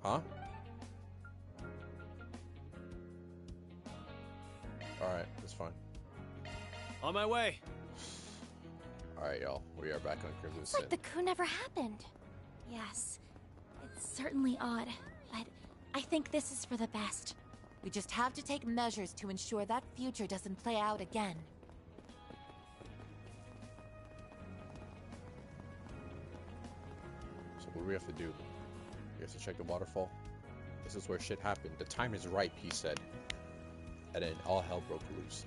Huh? Alright, that's fine. On my way. Alright, y'all. We are back on Crimson It's Sin. like the coup never happened. Yes, it's certainly odd, but I think this is for the best. We just have to take measures to ensure that future doesn't play out again. So what do we have to do? We have to check the waterfall. This is where shit happened. The time is ripe, he said. And then all hell broke loose.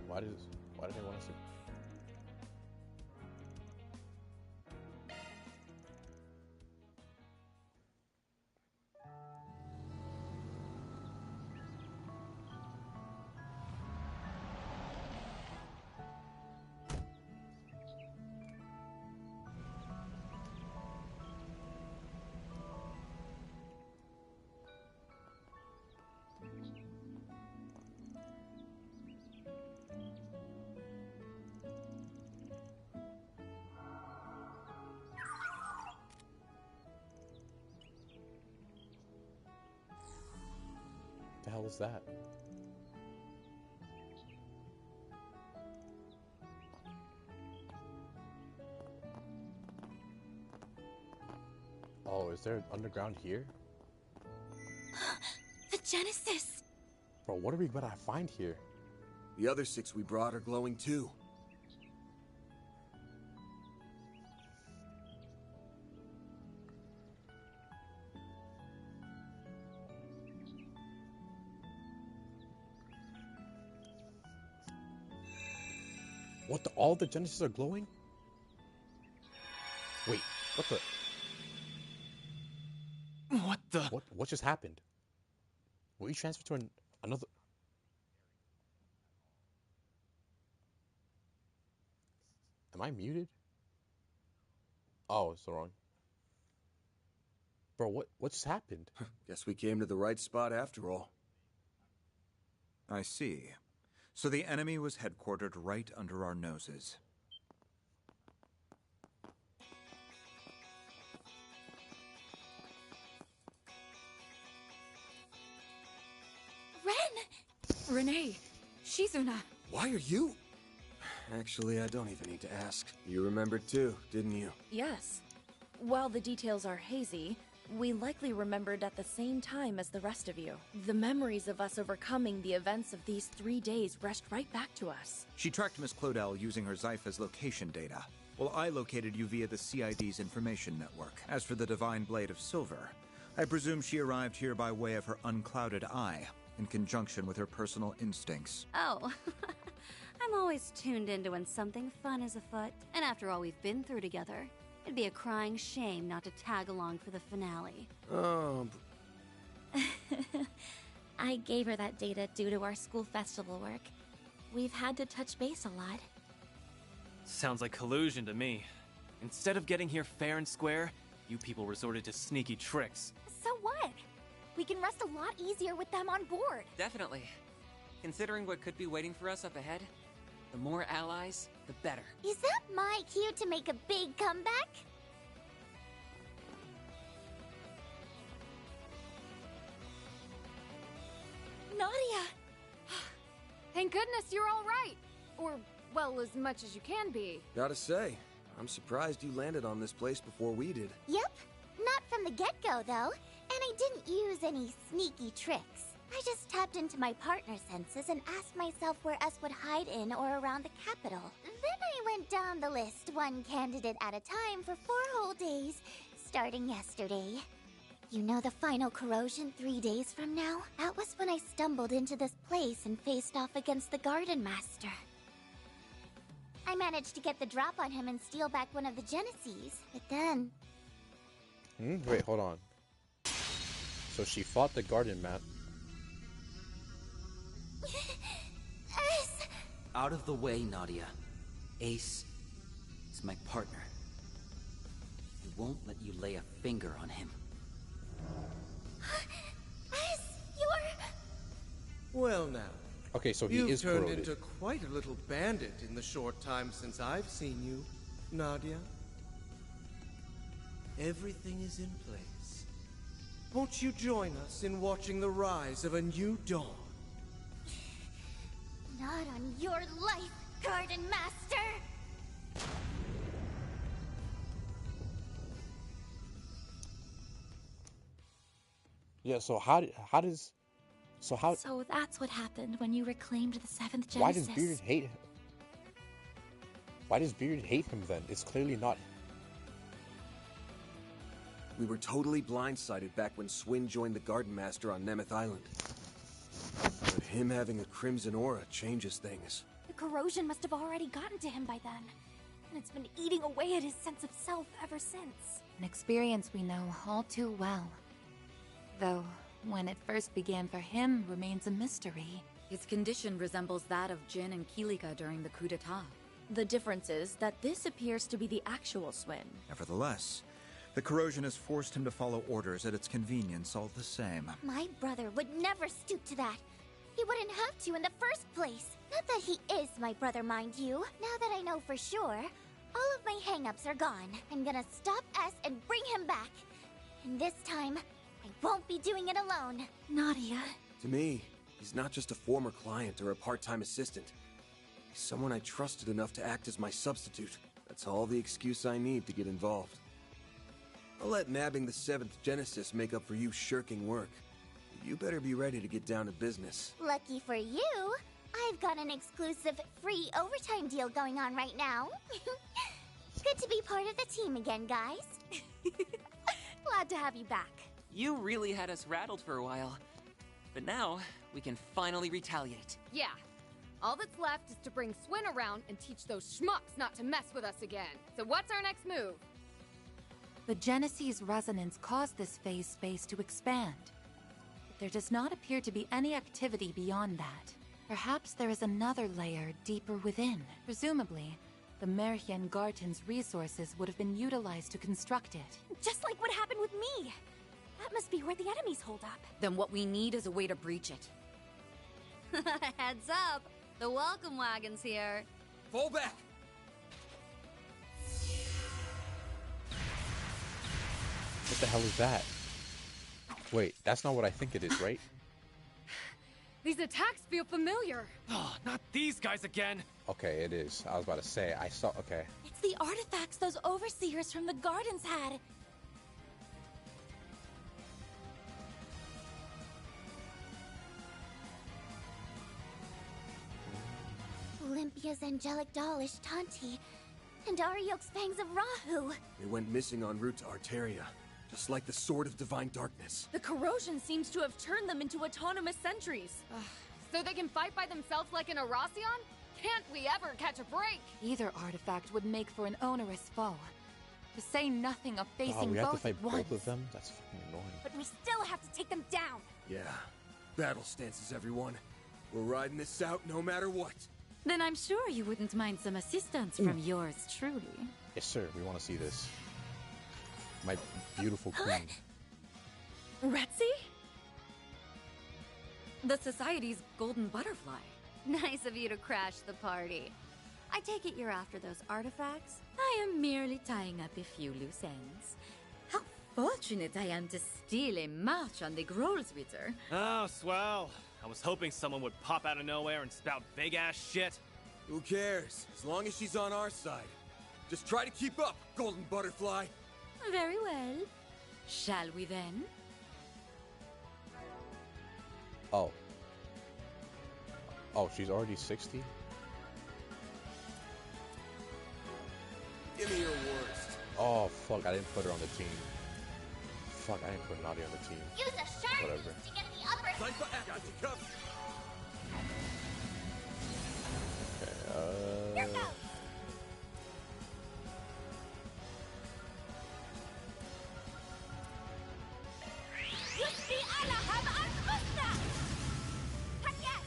Why did they want us to? The hell is that? Oh, is there underground here? The Genesis! Bro, what are we gonna find here? The other 6 we brought are glowing too. What the? All the Genesis are glowing? Wait, what the? What the? What just happened? Were you transferred to another? Am I muted? Oh, it's the wrong. Bro, what just happened? Guess we came to the right spot after all. I see. So the enemy was headquartered right under our noses. Ren! Renee, Shizuna. Why are you? Actually, I don't even need to ask. You remembered too, didn't you? Yes. While the details are hazy, we likely remembered at the same time as the rest of you. The memories of us overcoming the events of these 3 days rushed right back to us. She tracked Miss Clodell using her Zypha's location data, while I located you via the CID's information network. As for the Divine Blade of Silver, I presume she arrived here by way of her unclouded eye, in conjunction with her personal instincts. Oh, I'm always tuned into when something fun is afoot. And after all we've been through together, it'd be a crying shame not to tag along for the finale. Oh, I gave her that data due to our school festival work. We've had to touch base a lot. Sounds like collusion to me. Instead of getting here fair and square, you people resorted to sneaky tricks. So what? We can rest a lot easier with them on board. Definitely. Considering what could be waiting for us up ahead, the more allies, the better. Is that my cue to make a big comeback? Nadia! Thank goodness you're all right. Or, well, as much as you can be. Gotta say, I'm surprised you landed on this place before we did. Yep. Not from the get-go, though. And I didn't use any sneaky tricks. I just tapped into my partner senses and asked myself where S would hide in or around the capital. Then I went down the list, one candidate at a time, for 4 whole days, starting yesterday. You know the final corrosion 3 days from now? That was when I stumbled into this place and faced off against the Garden Master. I managed to get the drop on him and steal back one of the Genesees, but then... Wait, hold on. So she fought the Garden Master. S! Out of the way, Nadia. Ace is my partner. He won't let you lay a finger on him. S, you're... Well now. Okay, so he You've is turned corroded. into quite a little bandit in the short time since I've seen you, Nadia. Everything is in place. Won't you join us in watching the rise of a new dawn? Not on your life, Garden Master! Yeah, so how does... So that's what happened when you reclaimed the 7th Genesis. why does Beard hate him? Why does Beard hate him then? It's clearly not... We were totally blindsided back when Swin joined the Garden Master on Nemeth Island. But him having a crimson aura changes things. The corrosion must have already gotten to him by then. And it's been eating away at his sense of self ever since. An experience we know all too well. Though, when it first began for him remains a mystery. His condition resembles that of Jin and Kilika during the coup d'etat. The difference is that this appears to be the actual Swin. Nevertheless, the corrosion has forced him to follow orders at its convenience all the same. My brother would never stoop to that. He wouldn't have to in the first place. Not that he is my brother, mind you. Now that I know for sure, all of my hang-ups are gone. I'm gonna stop S and bring him back. And this time, I won't be doing it alone. Nadia. To me, he's not just a former client or a part-time assistant. He's someone I trusted enough to act as my substitute. That's all the excuse I need to get involved. I'll let nabbing the 7th Genesis make up for you shirking work. You better be ready to get down to business. Lucky for you, I've got an exclusive free overtime deal going on right now. Good to be part of the team again, guys. Glad to have you back. You really had us rattled for a while. But now, we can finally retaliate. Yeah. All that's left is to bring Swin around and teach those schmucks not to mess with us again. So what's our next move? The Genesee's resonance caused this phase space to expand. But there does not appear to be any activity beyond that. Perhaps there is another layer deeper within. Presumably, the Merhien Garten's resources would have been utilized to construct it. Just like what happened with me. That must be where the enemies hold up. Then what we need is a way to breach it. Heads up! The welcome wagon's here. Fall back! What the hell is that? Wait, that's not what I think it is, right? These attacks feel familiar. Oh, not these guys again! Okay, it is. I was about to say, I saw... Okay. It's the artifacts those overseers from the gardens had. Olympia's angelic doll Ishtanti, and Ariok's fangs of Rahu. They went missing en route to Arteria, just like the Sword of Divine Darkness. The corrosion seems to have turned them into autonomous sentries. So they can fight by themselves like an Arasion? Can't we ever catch a break? Either artifact would make for an onerous foe. To say nothing of facing we have to both fight at once. both of them? That's fucking annoying. But we still have to take them down. Yeah. Battle stances, everyone. We're riding this out no matter what. Then I'm sure you wouldn't mind some assistance from yours truly. Yes, sir. We want to see this. My beautiful queen. Retzi? The Society's golden butterfly. Nice of you to crash the party. I take it you're after those artifacts? I am merely tying up a few loose ends. How fortunate I am to steal a march on the Grolsritter. Oh, swell. I was hoping someone would pop out of nowhere and spout big-ass shit. Who cares? As long as she's on our side. Just try to keep up, Golden Butterfly. Very well. Shall we then? Oh. Oh, she's already 60? Give me your worst. Oh, fuck, I didn't put her on the team. Fuck, I didn't put Nadia on the team. Use a sharp Whatever. move to get the upper hand. Got you covered. Okay, Here goes. Yusbi Alaham al-Husna! Yes!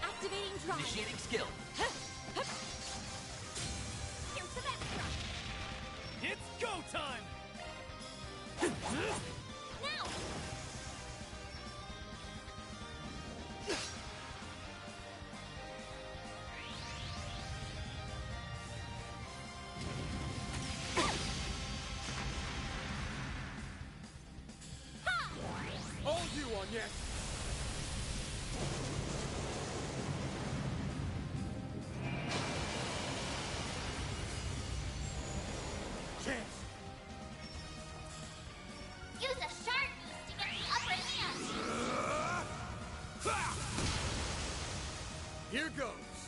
Activating drive. Initiating skill. Here's the extra. It's go time! Now! All you on, yes. Chance. Use a sharp boost to get the upper hand. Here goes.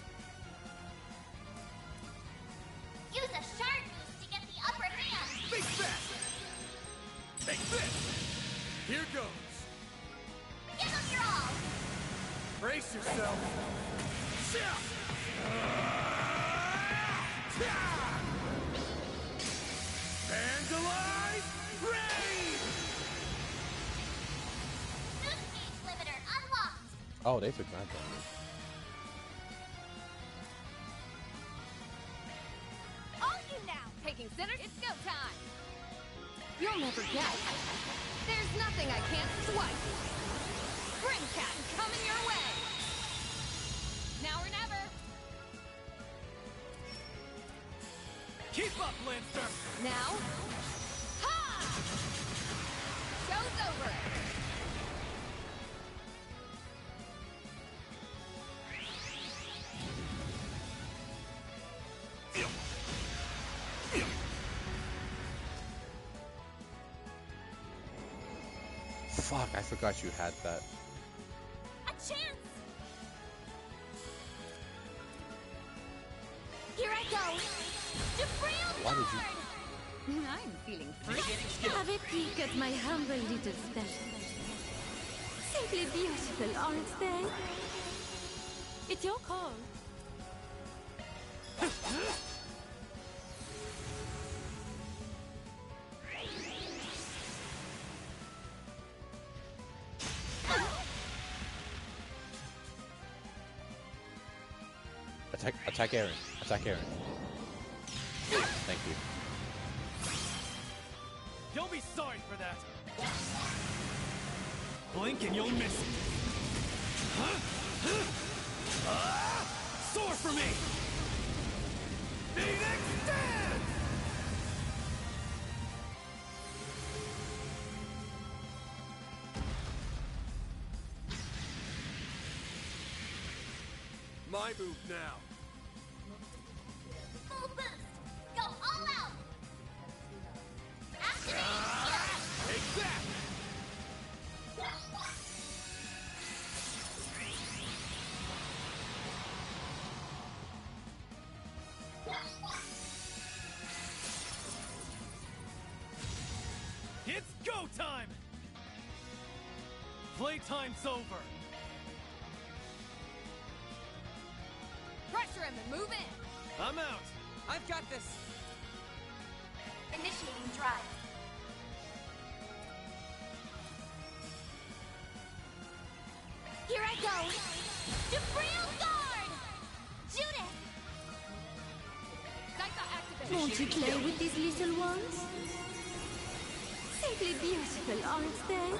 Use a sharp boost to get the upper hand. Think fast. Take this. Here goes. Give them your all. Brace yourself. Vandalize Rain! Boost gauge limiter unlocked. Oh, they took that damage. All you now. Taking center, it's go time! You'll never guess. There's nothing I can't swipe! Spring Cat coming your way! Now or never! Keep up, Lancer! Now? Ha! Show's over! Fuck, I forgot you had that. A chance. Here I go. Debris Why did guard. I'm feeling free. Have a peek at my humble little special. Simply beautiful, aren't they? It's your call. Attack Aaron. Attack Aaron. Thank you. You'll be sorry for that! Blink and you'll miss it! Soar for me! Phoenix Dance! My move now. Full boost. Go all out. Activate. Take that! It's go time! Playtime's over! Pressure him and move in! I'm out! I've got this! Initiating drive. Here I go. Debris guard. Judith. Psycho activate! Won't you play with these little ones? Simply beautiful, aren't they?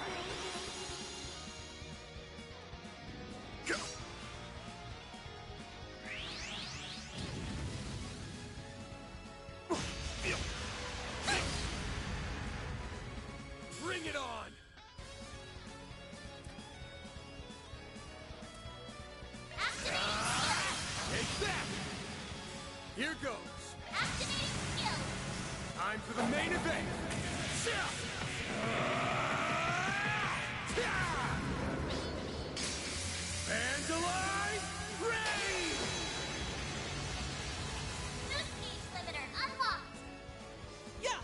Bring it on! goes! Activating skills! Time for the main event! Vandalize Rain! New speech limiter unlocked! Yeah!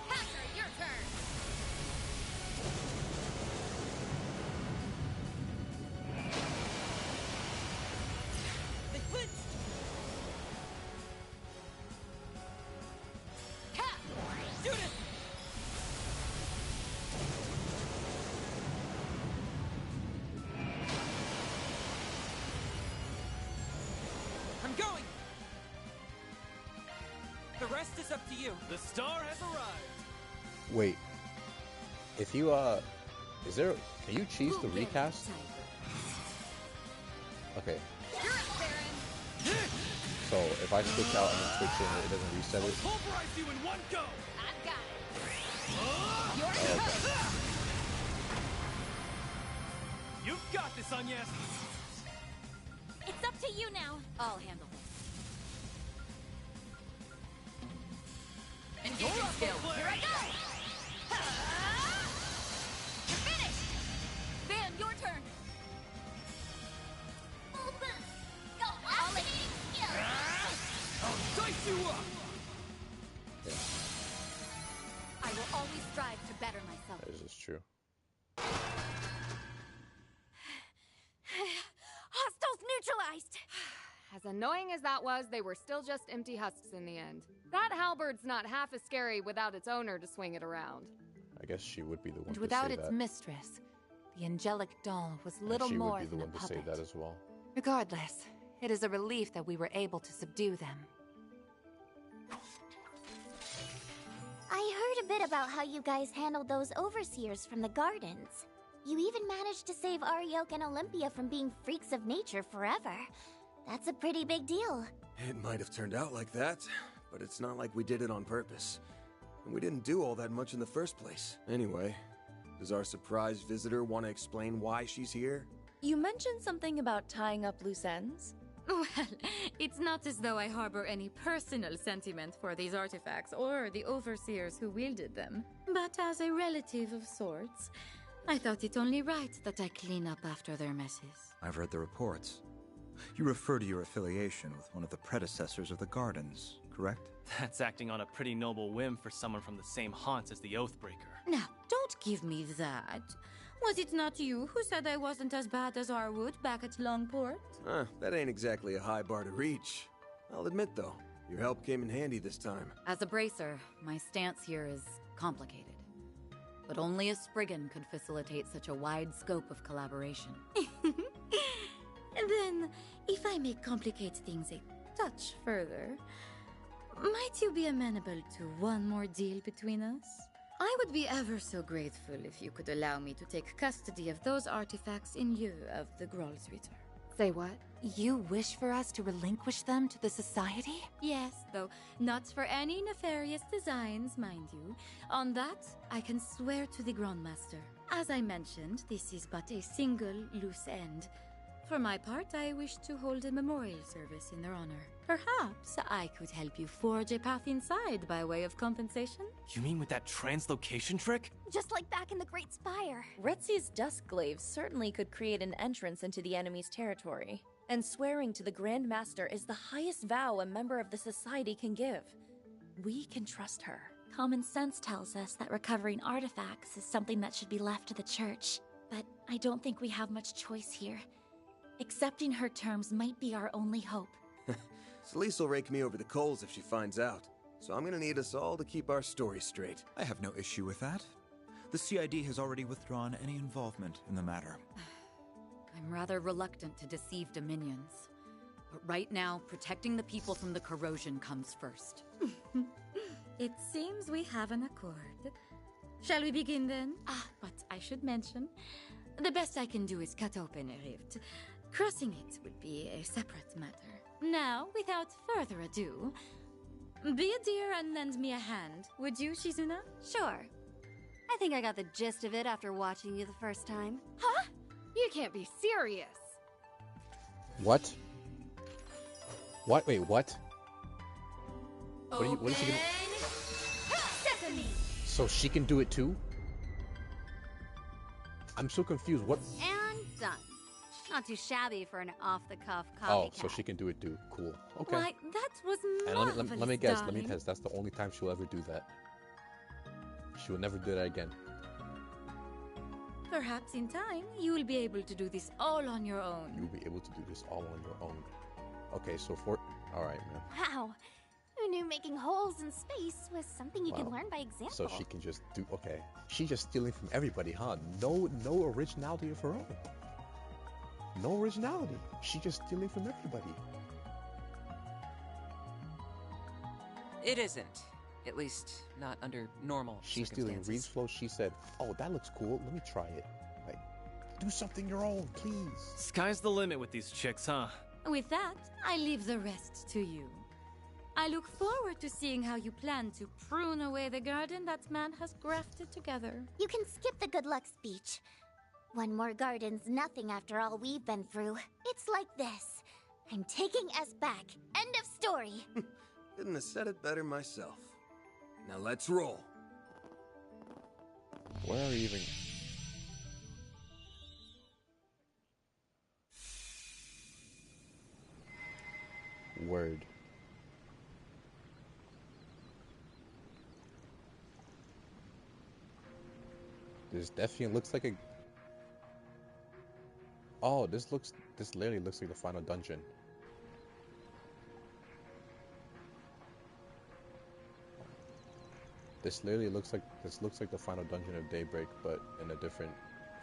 Passer, your turn! They flinched! Cap! Judith! I'm going! The rest is up to you. The star has arrived. Wait. If you, is there... Can you choose the recast? Okay. You're up, Baron! So, if I switch out and then switch in, it doesn't reset it? Pulverize you in one go! I've got it! Your turn! You've got this, Agnes! It's up to you now. I'll handle this. Engaging skill! Here I go! You're finished! Van, your turn! Full boost! Go activating skills! I'll dice you up! I will always strive to better myself. This is true. Hostiles neutralized! As annoying as that was, they were still just empty husks in the end. That halberd's not half as scary without its owner to swing it around. I guess she would be the one And to without say its that. mistress, the angelic doll was And little she more would be the than a one to puppet. say that as well. Regardless, it is a relief that we were able to subdue them. I heard a bit about how you guys handled those overseers from the gardens. You even managed to save Arioke and Olympia from being freaks of nature forever. That's a pretty big deal. It might have turned out like that, but it's not like we did it on purpose. And we didn't do all that much in the first place. Anyway, does our surprise visitor want to explain why she's here? You mentioned something about tying up loose ends? Well, it's not as though I harbor any personal sentiment for these artifacts or the overseers who wielded them. But as a relative of sorts, I thought it only right that I clean up after their messes. I've read the reports. You refer to your affiliation with one of the predecessors of the Gardens, correct? That's acting on a pretty noble whim for someone from the same haunts as the Oathbreaker. Now, don't give me that. Was it not you who said I wasn't as bad as Arwood back at Longport? That ain't exactly a high bar to reach. I'll admit, though, your help came in handy this time. As a bracer, my stance here is complicated. But only a Spriggan could facilitate such a wide scope of collaboration. Then, if I may complicate things a touch further, might you be amenable to one more deal between us? I would be ever so grateful if you could allow me to take custody of those artifacts in lieu of the Groll's return. Say what? You wish for us to relinquish them to the Society? Yes, though not for any nefarious designs, mind you. On that, I can swear to the Grandmaster. As I mentioned, this is but a single loose end. For my part, I wish to hold a memorial service in their honor. Perhaps I could help you forge a path inside by way of compensation? You mean with that translocation trick? Just like back in the Great Spire. Retzi's Duskglaive certainly could create an entrance into the enemy's territory. And swearing to the Grand Master is the highest vow a member of the Society can give. We can trust her. Common sense tells us that recovering artifacts is something that should be left to the Church. But I don't think we have much choice here. Accepting her terms might be our only hope. Celeste will rake me over the coals if she finds out. So I'm gonna need us all to keep our story straight. I have no issue with that. The CID has already withdrawn any involvement in the matter. I'm rather reluctant to deceive Dominions. But right now, protecting the people from the corrosion comes first. It seems we have an accord. Shall we begin then? But I should mention, the best I can do is cut open a rift. Crossing it would be a separate matter. Now, without further ado, be a dear and lend me a hand, would you, Shizuna? Sure. I think I got the gist of it after watching you the first time. Huh? You can't be serious. What? What? Wait, what? What is she gonna... Sesame! So she can do it too? I'm so confused. What? And done. Not too shabby for an off-the-cuff copycat. Oh, so she can do it too. Cool. Okay. Why, that was And marvelous, let me guess. Let darling. me guess. That's the only time she'll ever do that. She will never do that again. Perhaps in time, you will be able to do this all on your own. You'll be able to do this all on your own. Okay, so all right, man. Wow. Who knew making holes in space was something you can Wow. learn by example? So she can just do. Okay, she's just stealing from everybody, huh? No originality of her own. No originality. She's just stealing from everybody. It isn't. At least, not under normal She's stealing circumstances. Reed's flow. She said, "Oh, that looks cool. Let me try it." Like, do something your own, please. Sky's the limit with these chicks, huh? With that, I leave the rest to you. I look forward to seeing how you plan to prune away the garden that man has grafted together. You can skip the good luck speech. One more garden's nothing after all we've been through. It's like this. I'm taking us back. End of story. Couldn't have said it better myself. Now let's roll. Where are you even? Word. This definitely looks like a... Oh, this literally looks like the final dungeon. This looks like the final dungeon of Daybreak, but in a different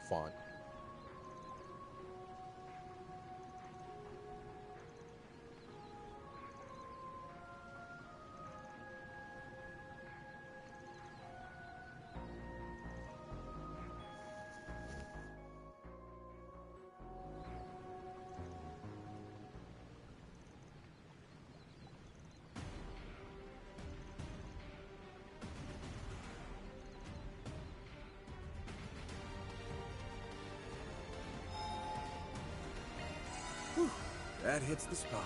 font. That hits the spot.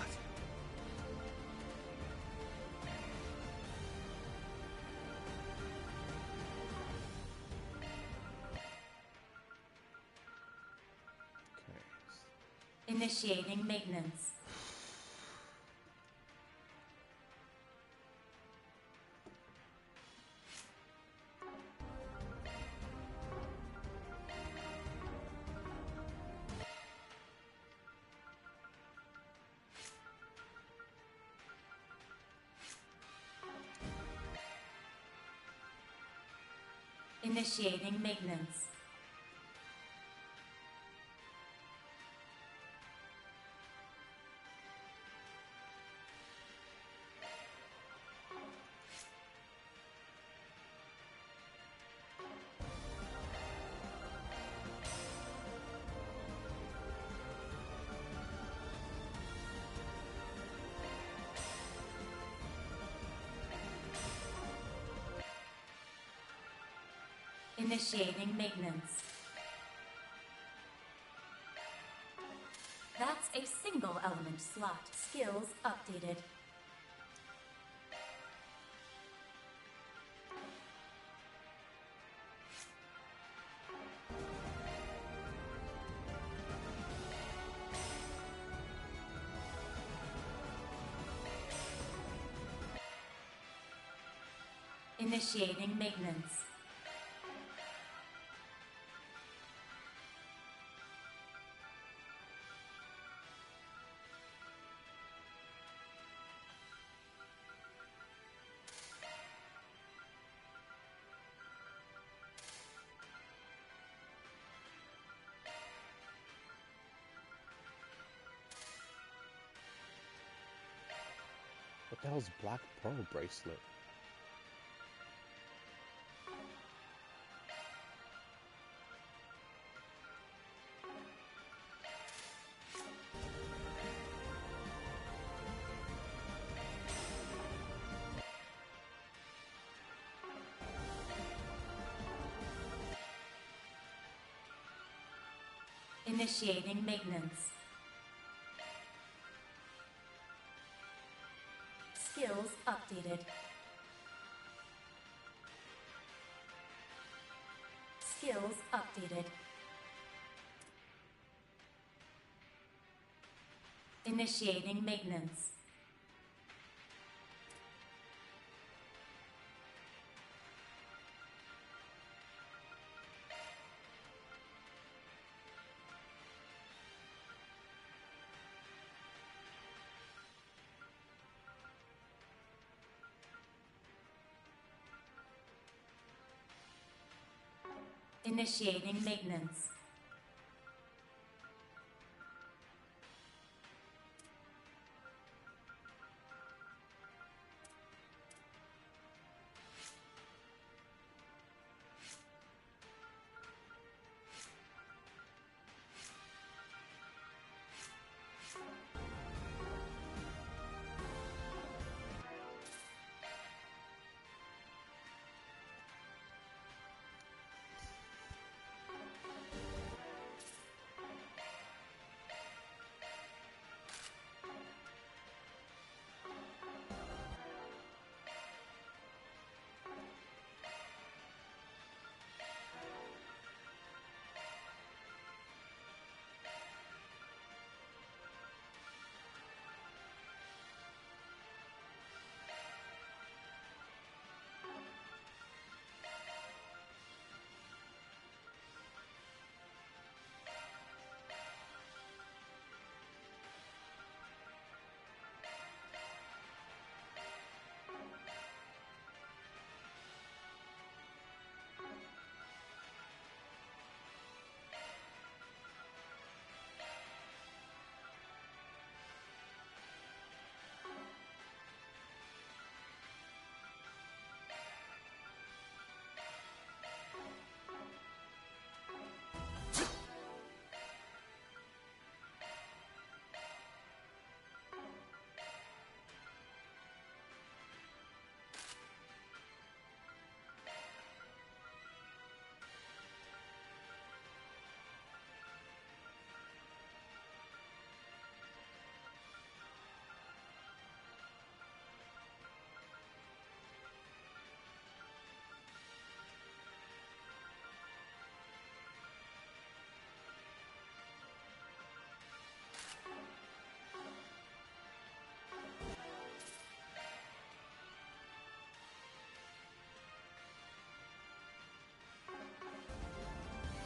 Initiating maintenance. Initiating maintenance. Initiating maintenance. That's a single element slot. Skills updated. Initiating maintenance. What the hell's Black Pearl bracelet? Initiating maintenance. Skills updated. updated. Skills updated. Initiating maintenance. Initiating maintenance.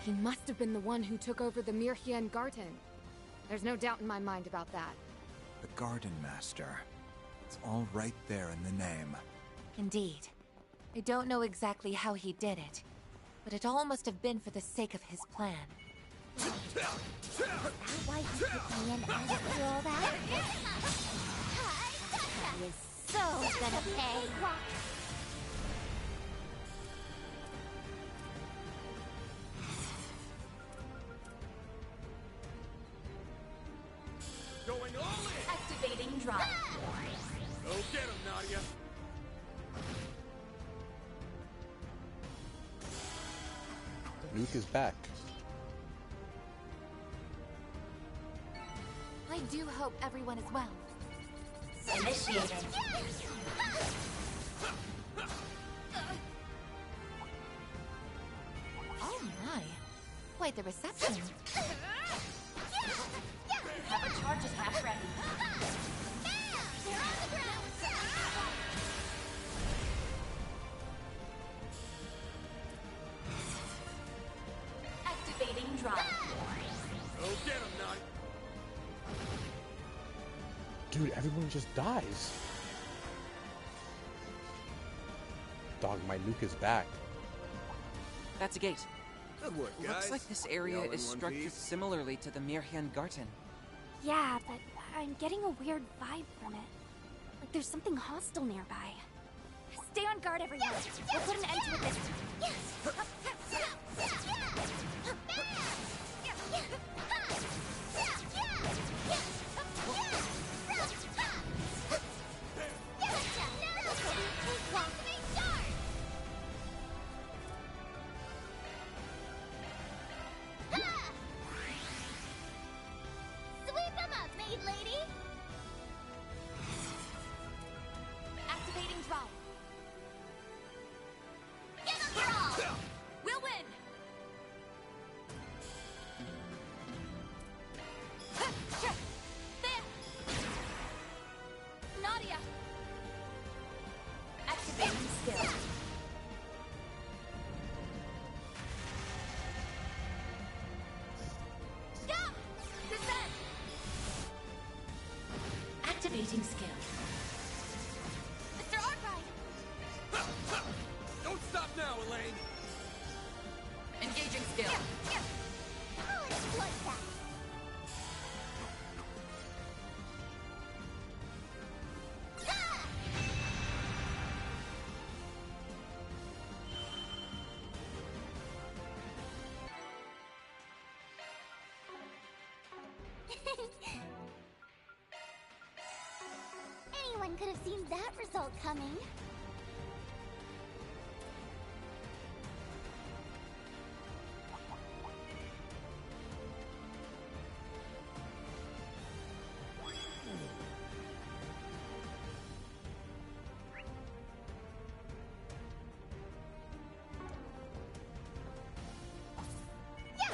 He must have been the one who took over the Mirhian Garden. There's no doubt in my mind about that. The Garden Master. It's all right there in the name. Indeed. I don't know exactly how he did it, but it all must have been for the sake of his plan. Is that why he put me in after all that? He is so gonna pay. Going all in! Activating drive. Go get him, Nadia! Luke is back. I do hope everyone is well. Initiating. Oh my. Quite the reception. Have a charges half ready. They're on the ground. Activating drive. Go get him, Nadia! Dude, everyone just dies. Dog, my Luke is back. That's a gate. Good work, guys. Looks like this area Y'all in is one structured piece? similarly to the Mirhian Garden. Yeah, but I'm getting a weird vibe from it. Like there's something hostile nearby. Stay on guard, everyone. We'll put an end to it this time. Sweep him up, maid lady! Activating Anyone could have seen that result coming.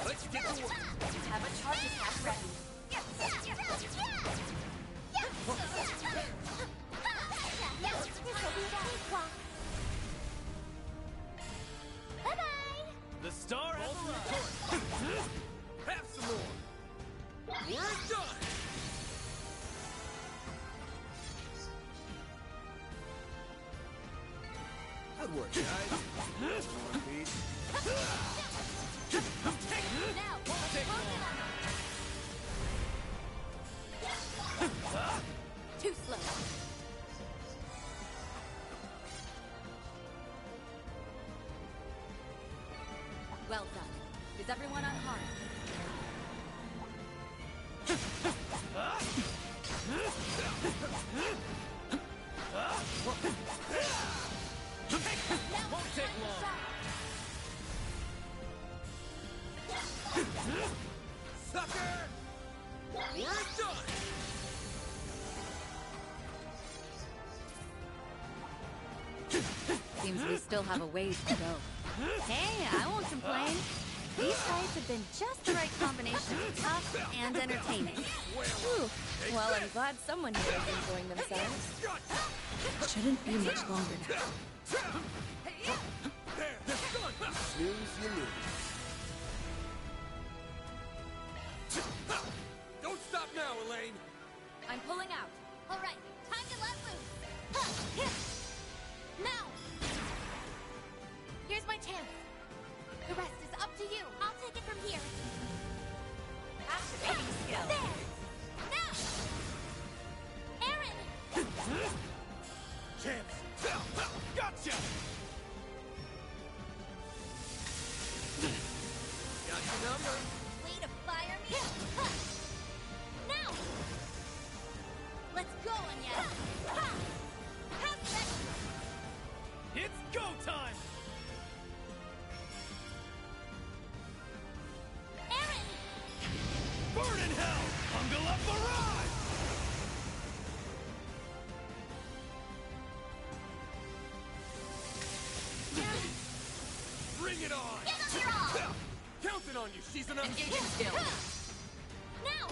Let's get to work. Have a charge attack ready. Bye-bye! The star has arrived. Have some more. We're done. Good work, guys. One piece. Now, Too slow. Well done. Is everyone unharmed? Won't take long. Sucker! We're done. Seems we still have a ways to go. Hey, I won't complain. These fights have been just the right combination of tough and entertaining. Whew. Well, I'm glad someone here is enjoying themselves. Shouldn't be much longer now. Snooze, you lose. Don't stop now, Elaine. I'm pulling out. All right, time to let loose. Now! Here's my chance. The rest is up to you. I'll take it from here. Activating skill. There! Now! Aaron! Chance. Gotcha! Got your number. Way to fire me! Now! Let's go, Anya! Have that! It's go time! Aaron! Burn in hell! Ungala barrage! Bring it on! Give them your all! Counting on you, Shizuna! Engaging skill. Now!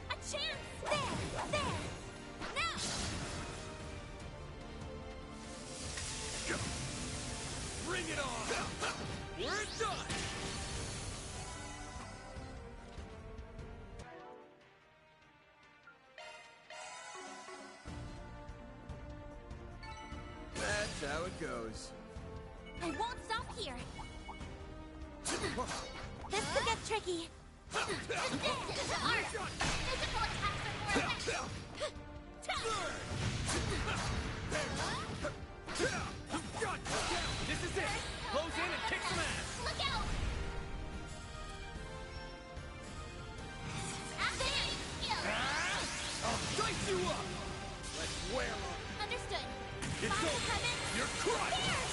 A chance! There! There! Now! Bring it on! We're done! That's how it goes. I won't stop here! This could get tricky! Art! Physical attacks are more effective! This is it! Close in and kick some ass! Look out! Activating skill! I'll dice you up! Let's wear on! Understood! It's Fire over! heaven! You're crushed! Here!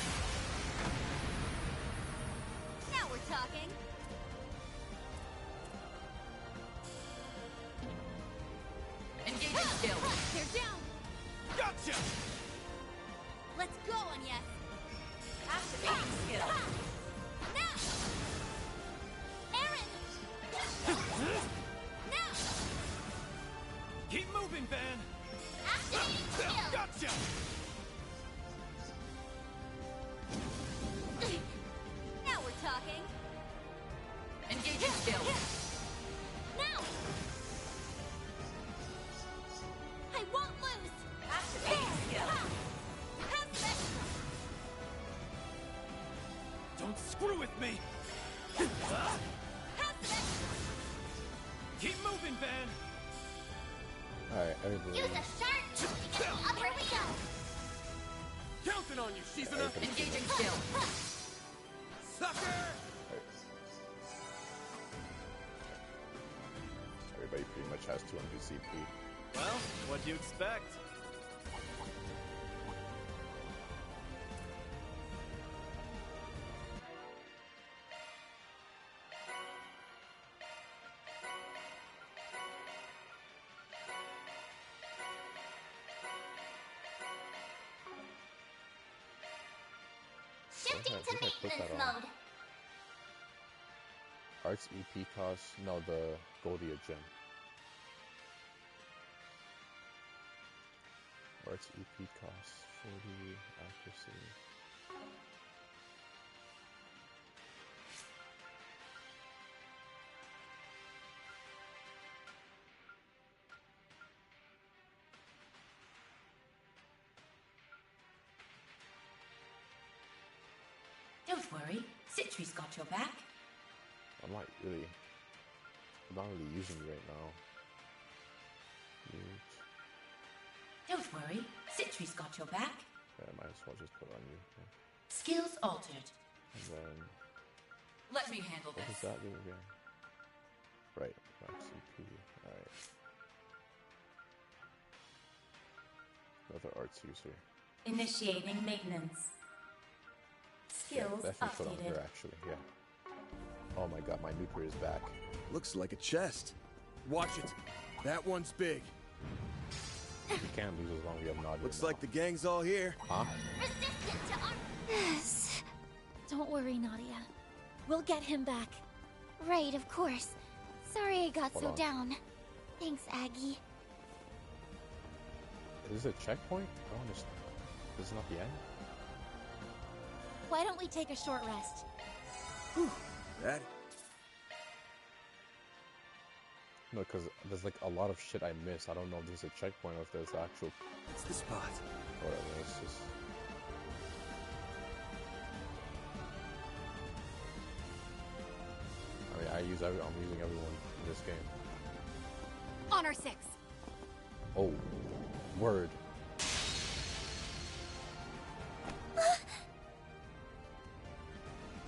Now we're talking! Engaging skill. They're down! Gotcha! Let's go, Anya! Activating skill. Now! Aaron! Now! Keep moving, Van! Activating skill! Gotcha! Now we're talking! Engaging skill. Now! I won't lose! Activating skill. Pass extra! Don't screw with me! Pass extra! Keep moving, Van! Alright, everybody. Use a sharp to get the upper we go! Counting on you, Shizuna! Engaging skill. Sucker! has 200 CP. Well, what do you expect? Shifting I to think I put maintenance that on. mode. Arts EP costs, no, the Goldia gem. Arts EP costs 40 accuracy. Don't worry, Citri's got your back. I'm not really using it right now. Mute. Don't worry, Citri's got your back. Yeah, I might as well just put it on you. Yeah. Skills altered. And then Let me handle what this. does that do again? Right, max CP. Alright. Another arts user. Initiating maintenance. Skills Definitely put on updated. her actually, yeah. Oh my god, my nuker is back. Looks like a chest. Watch it. That one's big. You can't lose as long as you have Nadia. Looks now. like the gang's all here. Huh? Resistant to arm. Yes. Don't worry, Nadia. We'll get him back. Right, of course. Sorry I got Hold so on. down. Thanks, Aggie. Is this a checkpoint? I don't understand. This is not the end? Why don't we take a short rest? That No, because there's like a lot of shit I missed. I don't know if there's a checkpoint or if there's actual. it's the spot. Whatever, it's just. I mean, I'm using everyone in this game. Honor 6. Oh, word.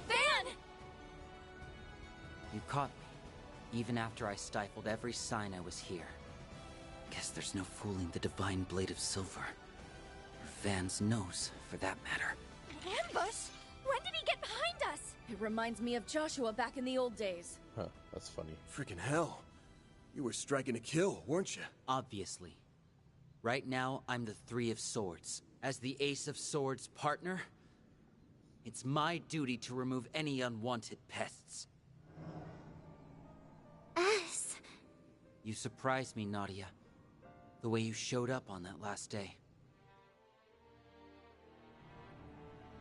Van! You caught me, even after I stifled every sign I was here. Guess there's no fooling the Divine Blade of Silver. Or Van's nose, for that matter. An ambush? When did he get behind us? It reminds me of Joshua back in the old days. Huh, that's funny. Freaking hell. You were striking to kill, weren't you? Obviously. Right now, I'm the Three of Swords. As the Ace of Swords partner, it's my duty to remove any unwanted pests. Us. You surprised me, Nadia. The way you showed up on that last day.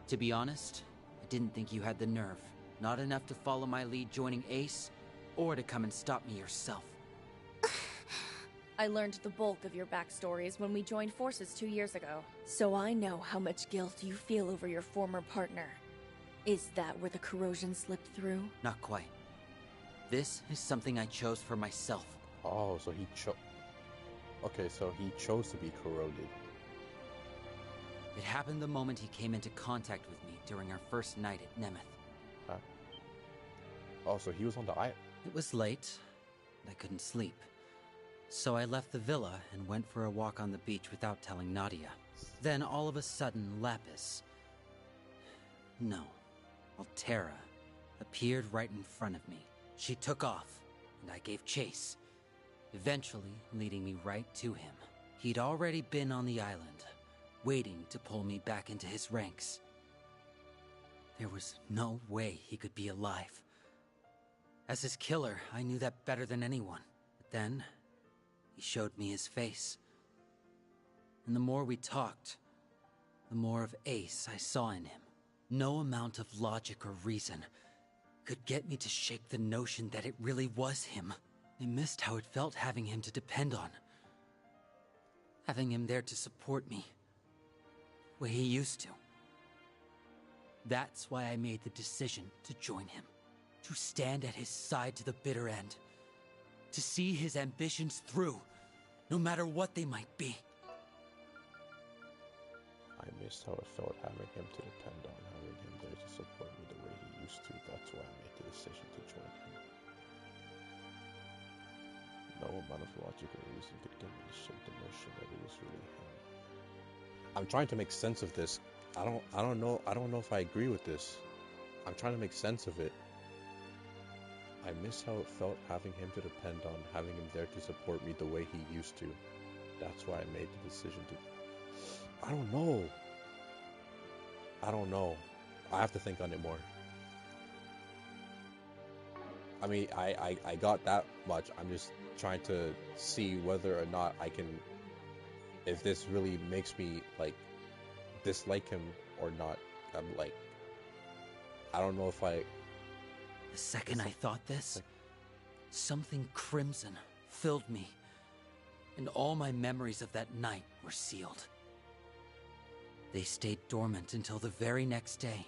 To be honest, I didn't think you had the nerve. Not enough to follow my lead joining Ace, or to come and stop me yourself. I learned the bulk of your backstories when we joined forces 2 years ago. So I know how much guilt you feel over your former partner. Is that where the corrosion slipped through? Not quite. This is something I chose for myself. Oh, so he Okay, so he chose to be corroded. It happened the moment he came into contact with me during our first night at Nemeth. Huh? Oh, so he was on the island. It was late, and I couldn't sleep. So I left the villa and went for a walk on the beach without telling Nadia. Then all of a sudden, Lapis... No, Altera appeared right in front of me. She took off, and I gave chase, eventually leading me right to him. He'd already been on the island, waiting to pull me back into his ranks. There was no way he could be alive. As his killer, I knew that better than anyone. But then, he showed me his face. And the more we talked, the more of Ace I saw in him. No amount of logic or reason could get me to shake the notion that it really was him. I missed how it felt having him to depend on. Having him there to support me, the way he used to. That's why I made the decision to join him. To stand at his side to the bitter end. To see his ambitions through, no matter what they might be. I missed how it felt having him to depend on, having him there to support me the way he used to. That's why I made the decision to join him. No amount of logical reason could convince the notion that it was really him. I'm trying to make sense of this. I don't know if I agree with this. I'm trying to make sense of it. I miss how it felt having him to depend on, having him there to support me the way he used to. That's why I made the decision to... I don't know. I have to think on it more. I mean, I got that much. I'm just trying to see whether or not I can... If this really makes me, like, dislike him or not. I'm like... I don't know if I... The second I thought this, something crimson filled me, and all my memories of that night were sealed. They stayed dormant until the very next day,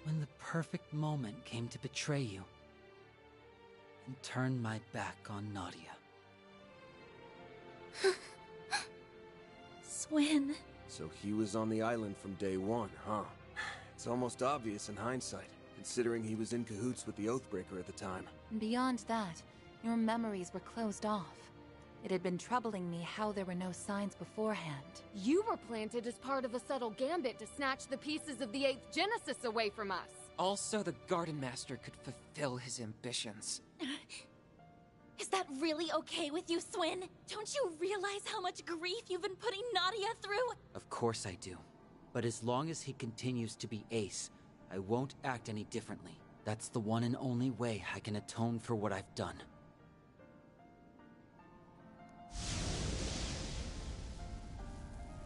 when the perfect moment came to betray you and turn my back on Nadia. Swin. So he was on the island from day one, huh? It's almost obvious in hindsight, considering he was in cahoots with the Oathbreaker at the time. Beyond that, your memories were closed off. It had been troubling me how there were no signs beforehand. You were planted as part of a subtle gambit to snatch the pieces of the 8th Genesis away from us. Also, the Garden Master could fulfill his ambitions. Is that really okay with you, Swin? Don't you realize how much grief you've been putting Nadia through? Of course I do. But as long as he continues to be Ace, I won't act any differently. That's the one and only way I can atone for what I've done.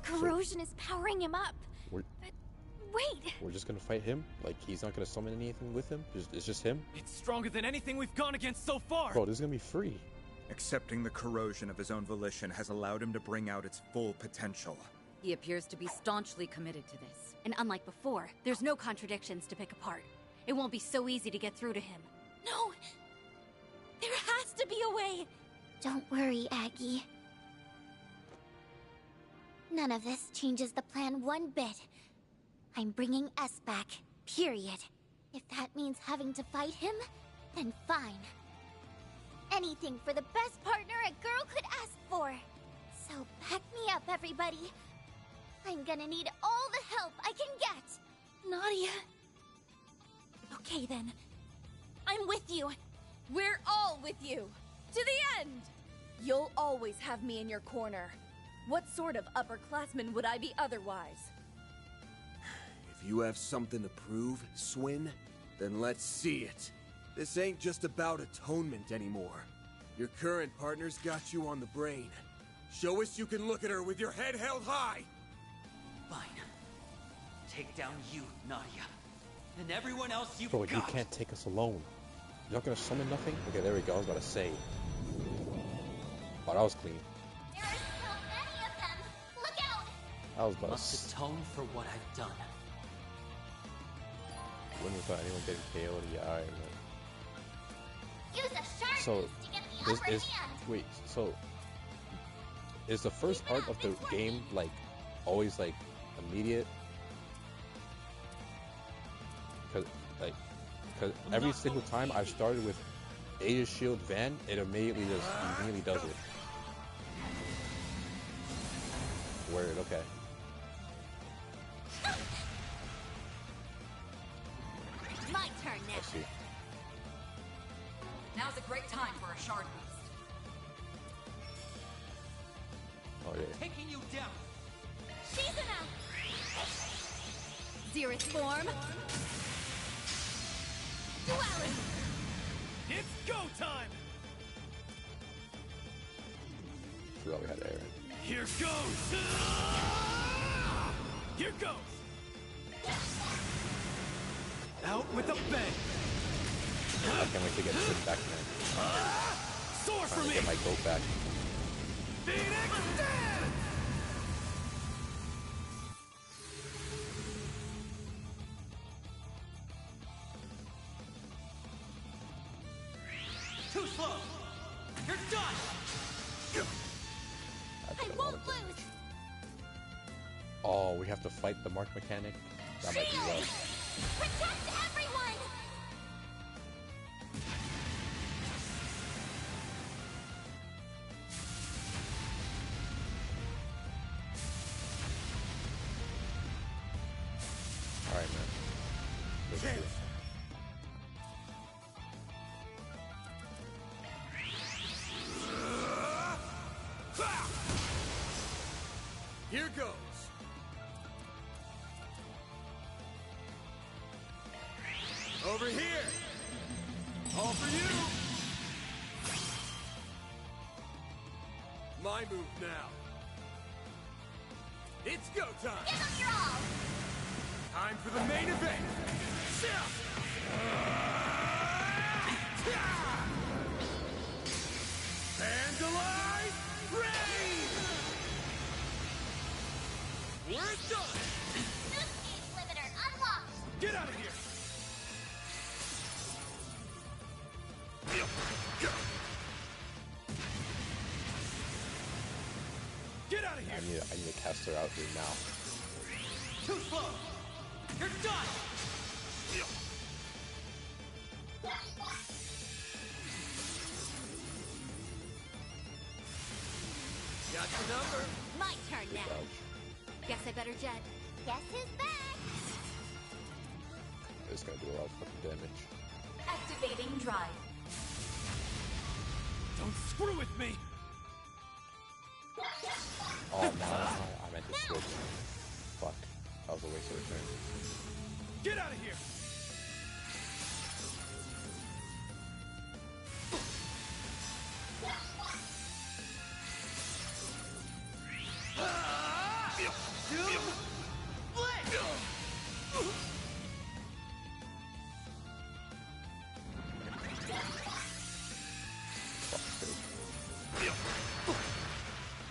Corrosion is powering him up. We're, but wait! We're just gonna fight him? Like, he's not gonna summon anything with him? It's just him? It's stronger than anything we've gone against so far! Bro, this is gonna be free. Accepting the corrosion of his own volition has allowed him to bring out its full potential. He appears to be staunchly committed to this. And unlike before, there's no contradictions to pick apart. It won't be so easy to get through to him. No! There has to be a way! Don't worry, Aggie. None of this changes the plan one bit. I'm bringing S back, period. If that means having to fight him, then fine. Anything for the best partner a girl could ask for. So back me up, everybody. I'm gonna need all the help I can get. Nadia. Okay then. I'm with you. We're all with you. To the end! You'll always have me in your corner. What sort of upperclassman would I be otherwise? If you have something to prove, Swin, then let's see it. This ain't just about atonement anymore. Your current partner's got you on the brain. Show us you can look at her with your head held high! Fine. Take down you, Nadia. And everyone else you've Bro, got. you can't take us alone. You're not gonna summon nothing? Okay, there we go, I was about to say. Oh, that was clean. There are so many of them! Look out! I was about Must atone for what I've done. Win without anyone getting KO'd. Yeah, alright, man. Use a sharp So, to get the upper hand! wait, so... Is the first part of the game, like, always, like, immediate? Because every single time I've started with Aegis Shield Van, it immediately does it. Word, okay. My turn now. I see. Now's a great time for a shard boost. Oh, yeah. Taking you down. Shizuna! Zerith form. Duality! It's go time! Forgot we had Aaron. Here goes! Here goes! Out with a bang! I can't wait to get Sid back, man. Soar for Trying to me! get my goat back. Phoenix Dance! Too slow. You're done. I won't lose! Oh, we have to fight the mark mechanic? That might be rough. Protect everyone! victory. Here goes. Over here. All for you. My move now. It's go time. Give them your all. Time for the main event. Vandalize Rain! We're done! New stage limiter unlocked! Get out of here! Get out of here! I need to cast her out here now. Too slow! You're done! Got the number. My turn now. Guess I better jet. Guess who's back? This gonna do a lot of fucking damage. Activating drive. Don't screw with me! Oh no, I meant to switch. Fuck. That was a waste of a turn. Get out of here!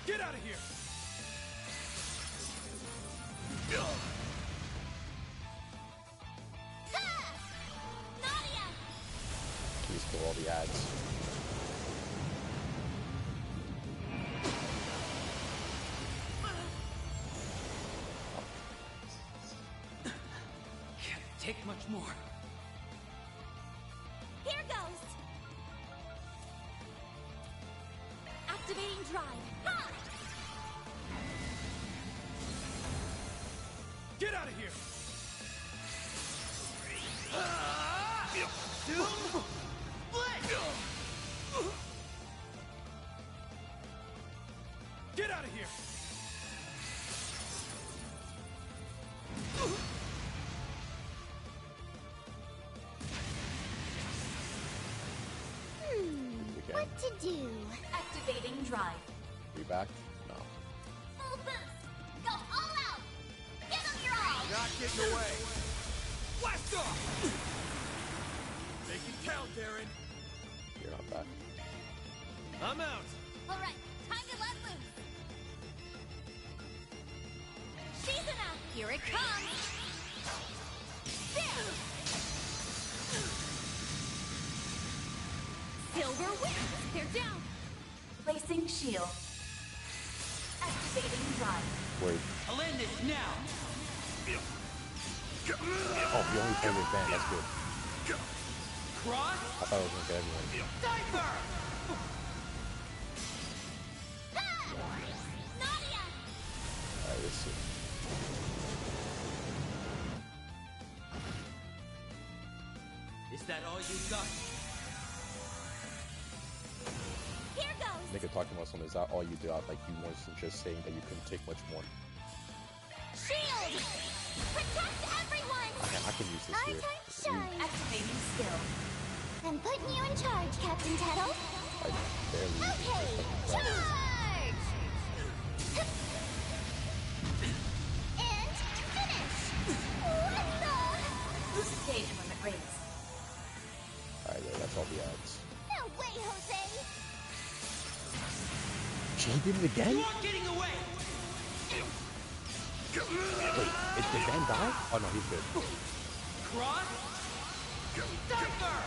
Get out of here! Nadia! Please kill all the ads. Can't take much more. Here goes! Activating drive. Ha! Get out of here! Get out of here! What to do? Activating drive. We back? No. Full boost! Go all out! Give them your all! Not getting away! Blast off! Make it count, Darren! You're not back. I'm out! Alright, time to let loose! Shizuna! Here it comes! There! Silver wins! They're down! Placing shield. Activating drive. Wait. I'll end this now! Oh, you only play with Van. That's good. Cross? I thought I was gonna get everyone. Diaper! Nadia! Alright, let's see. Is that all you got? Here goes! Nigga talking about something. Is that all you do? Like you weren't just saying that you couldn't take much more. Shield! Protect everyone! I can use this Our here. time to shine! Activating skill. I'm putting you in charge, Captain Tettle. I barely use Okay, this fucking charge! And finish! What the? Stage limit raised. Alright, yeah, that's all the ads. No way, Jose! She did it again? You aren't getting away! Wait, did Van die? Oh no, he's good. Cross? Diaper!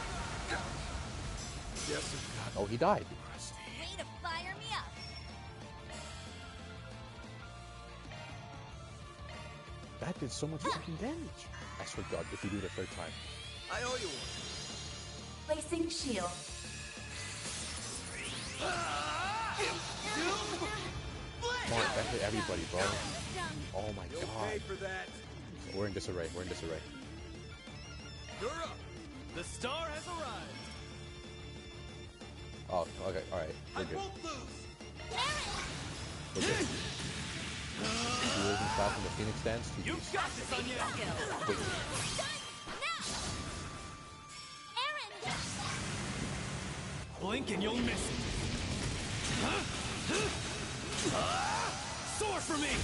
Yes, Oh, he died. Way to fire me up! That did so much fucking damage. I swear to God, if you do it a third time. I owe you one. Placing shield. Come on, that hit everybody, bro. Oh my You'll God. pay for that. We're in disarray. We're in disarray. You're up. The star has arrived. Oh, okay, alright. We're good. We're good. He wasn't fast in the Phoenix dance. You got this, Anya! Wait. Blink and you'll miss it. Soar for me!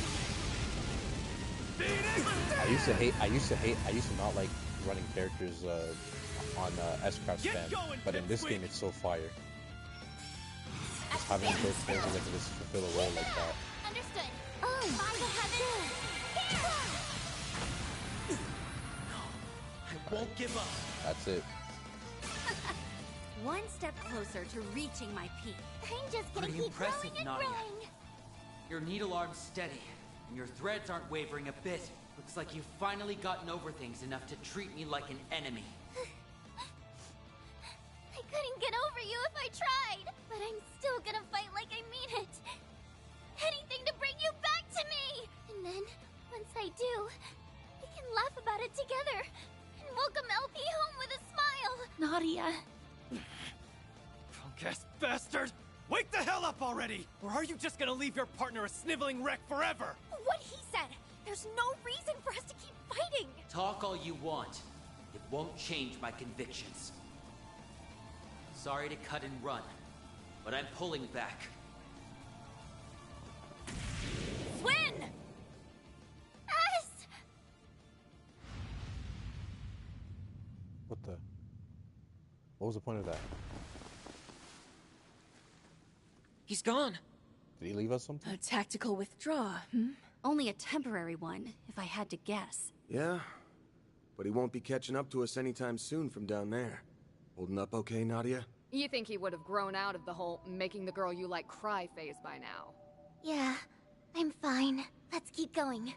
I used to not like running characters on S-Craft spam, but in this game it's so fire. Just having both characters that can just fulfill a role like that. Understood. By the heavens. I won't give up. That's it. One step closer to reaching my peak. I'm just gonna Pretty keep impressive, growing and Nadia. growing. Your needle arm's steady, and your threads aren't wavering a bit. Looks like you've finally gotten over things enough to treat me like an enemy. I couldn't get over you if I tried, but I'm still gonna fight like I mean it. Anything to bring you back to me! And then, once I do, we can laugh about it together and welcome LP home with a smile. Nadia. Punk-ass bastard! Wake the hell up already! Or are you just gonna leave your partner a sniveling wreck forever? What he said! There's no reason for us to keep fighting! Talk all you want. It won't change my convictions. Sorry to cut and run, but I'm pulling back. Swin! Us! What was the point of that? He's gone. Did he leave us something? A tactical withdrawal, Only a temporary one, if I had to guess. Yeah, but he won't be catching up to us anytime soon from down there. Holding up okay, Nadia? You think he would have grown out of the whole making the girl you like cry phase by now? Yeah, I'm fine. Let's keep going.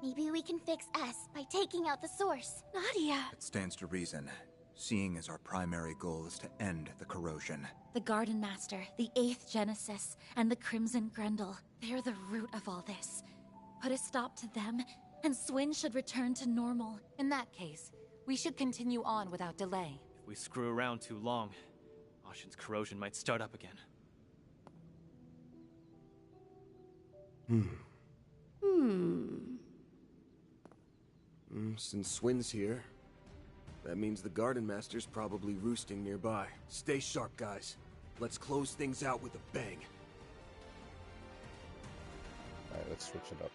Maybe we can fix S by taking out the source. Nadia! It stands to reason, seeing as our primary goal is to end the corrosion. The Garden Master, the 8th Genesis, and the Crimson Grendel. They're the root of all this. Put a stop to them, and Swin should return to normal. In that case, we should continue on without delay. If we screw around too long, Ashen's corrosion might start up again. Since Swin's here, that means the Garden Master's probably roosting nearby. Stay sharp, guys. Let's close things out with a bang. Alright, let's switch it up.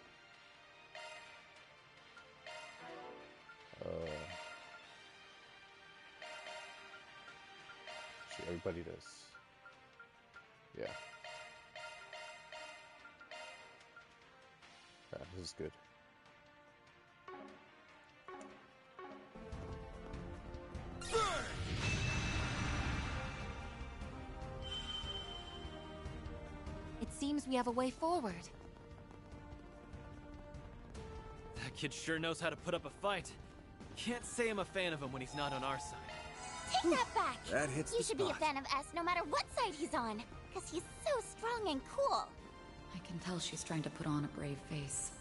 See, everybody does. Yeah. Yeah, this is good. It seems we have a way forward. That kid sure knows how to put up a fight. Can't say I'm a fan of him when he's not on our side. Take that back! That hits You the should be a spot. fan of S no matter what side he's on, because he's so strong and cool. I can tell she's trying to put on a brave face.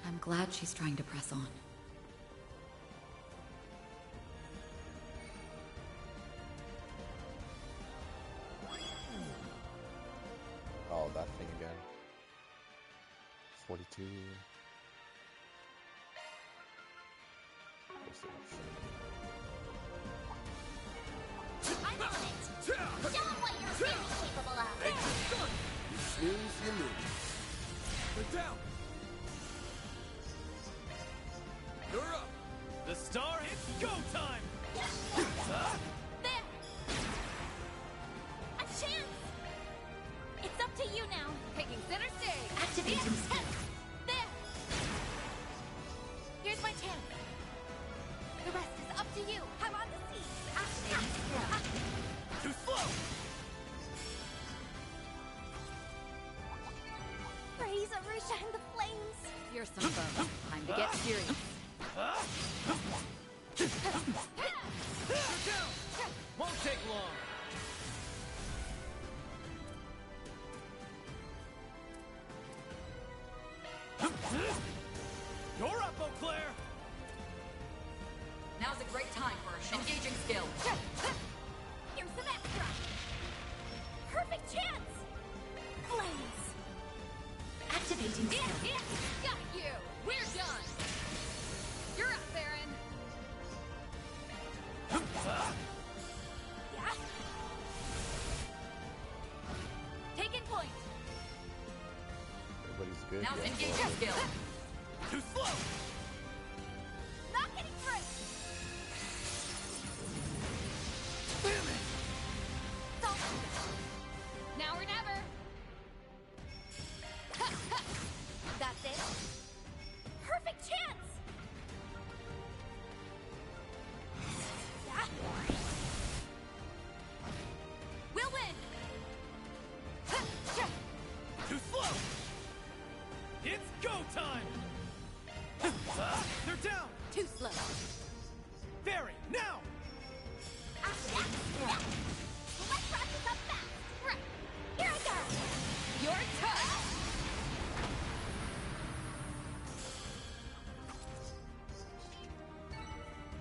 I'm glad she's trying to press on. Oh, that thing again. 42. What's the option? I'm on it! Show him what you're really capable of! You snooze, you lose. We're down! You're up! The star, it's go time! There! A chance! It's up to you now! Taking center stage! Activating skill! There! Here's my chance! The rest is up to you! I'm on the scene! Activating skill! Too slow! Raise Arusha and the flames! Fearsome foe. Time to get serious. You're down! Won't take long! You're up, Eau Claire! Now's a great time for a shot. Engaging skill. Here's some extra. Perfect chance. Flames. Activating skill. Got you. We're done. You're up, Baron. Yeah. Taking point. Everybody's good. Now Yeah, engaging well, skill. Too slow! Not getting through. Damn it! Now or never. That's it. Perfect chance. Yeah. We'll win. Too slow! It's go time! They're down! Too slow. Barry, now! Let's wrap this up fast. Right. Here I go. Your turn.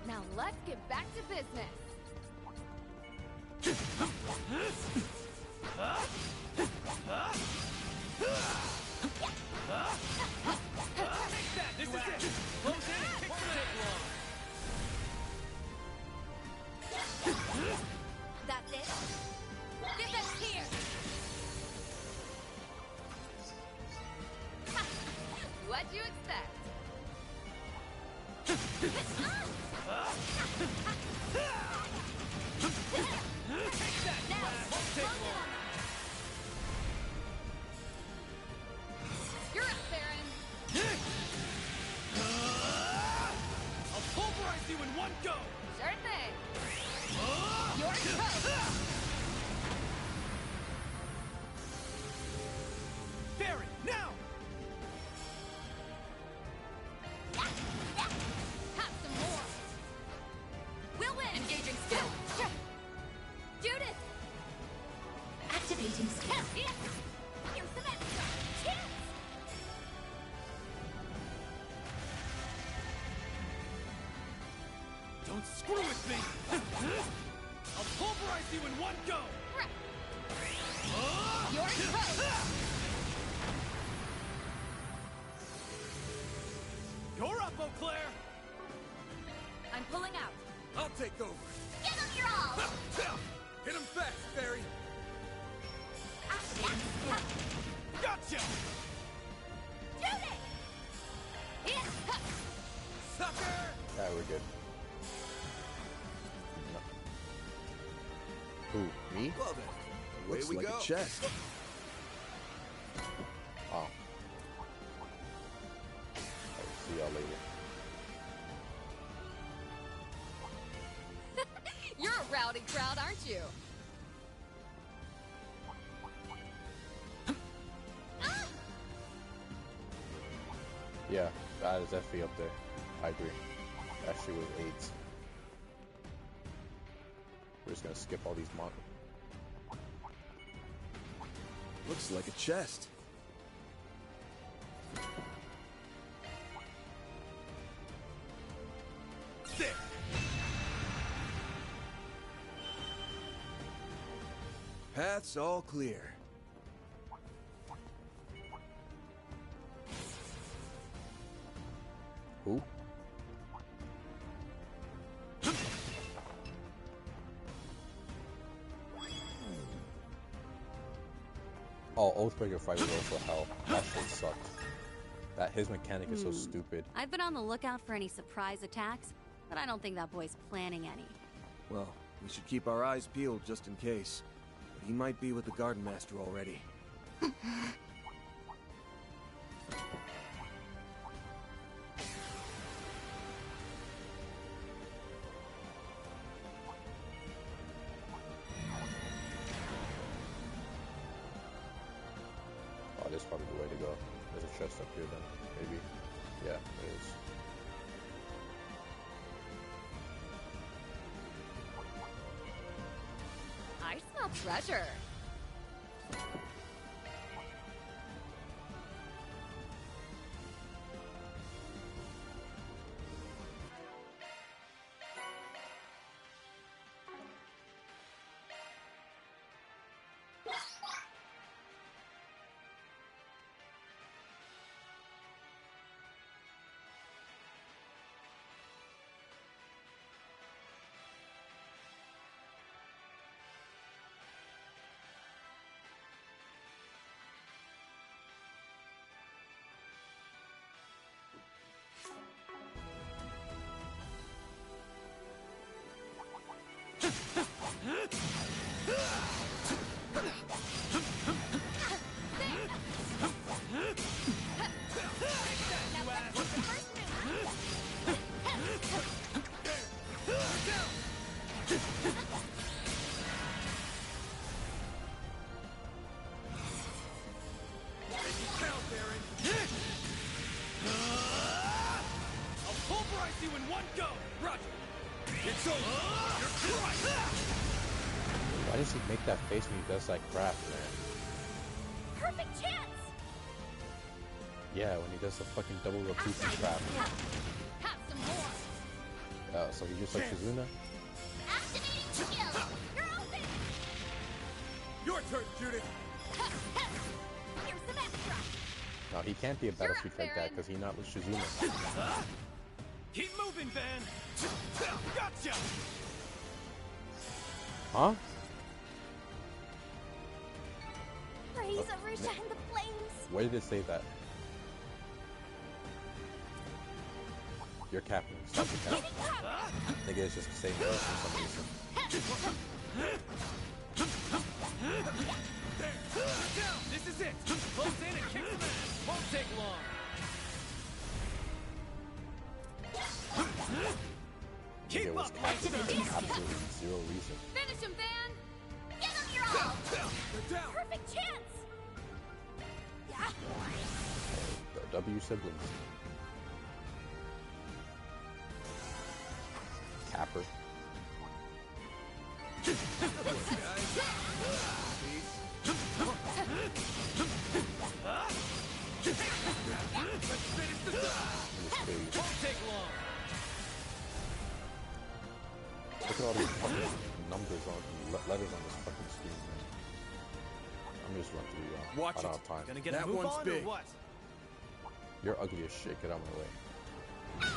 Now let's get back to business. This is it! Close in and kick the tip long! That's it. Get them here. What'd you expect? You're up, Baron. I'll pulverize you in one go! Sure thing. Your turn. Barry, now! Have some more. We'll win. Engaging skill. Judith. Activating skill. Here's some extra. Chance. Don't screw with me! I'll pulverize you in one go! Your turn. You're up, Eau Claire! I'm pulling out. I'll take over. Give him your all. Hit him fast, Barry. Gotcha! Judith. Sucker! yeah, we're good. No. Who? Me? Well then, away Looks we like go. a chest. Oh. Alright, see y'all later. You're a rowdy crowd, aren't you? Yeah, that is Effie up there. I agree. Actually with AIDS. We're just gonna skip all these Looks like a chest. There! Path's all clear. Who? Oh, Oathbreaker fight was also hell. That shit sucked. That his mechanic is so stupid. I've been on the lookout for any surprise attacks, but I don't think that boy's planning any. Well, we should keep our eyes peeled just in case. But he might be with the Garden Master already. Oh, this is probably the way to go. There's a chest up here then, maybe. Yeah, it is. I smell treasure. Pulverize you in one go! Roger! It's over! You're crushed! Why does he make that face when he does that crap, man? Perfect chance! Yeah, when he does the fucking double Rakugan crap. Have some more. So he just like Shizuna? Activating skill! You're open! Your turn, Judith! Here's some extra! No, he can't be a Battlefield like that because he's not with Shizuna. Keep moving, Van! Gotcha! Huh? Raise Arusha and the flames! Where did it say that? You're capping. Stop the cap. Nigga, it's just saying no for some reason. Down! This is it! Close in and kick some ass! Won't take long! Nigga was capping for absolutely zero reason. Finish him, Van! Give him your all! They're down! Perfect chance! Yeah. The W siblings. Capper. Won't take long! Look at all these fucking numbers on letters on this fucking screen, man. I'm just run through y'all. Watch I don't it. have time. Gonna get that one's big. Or what? You're ugly as shit. Get out of my way.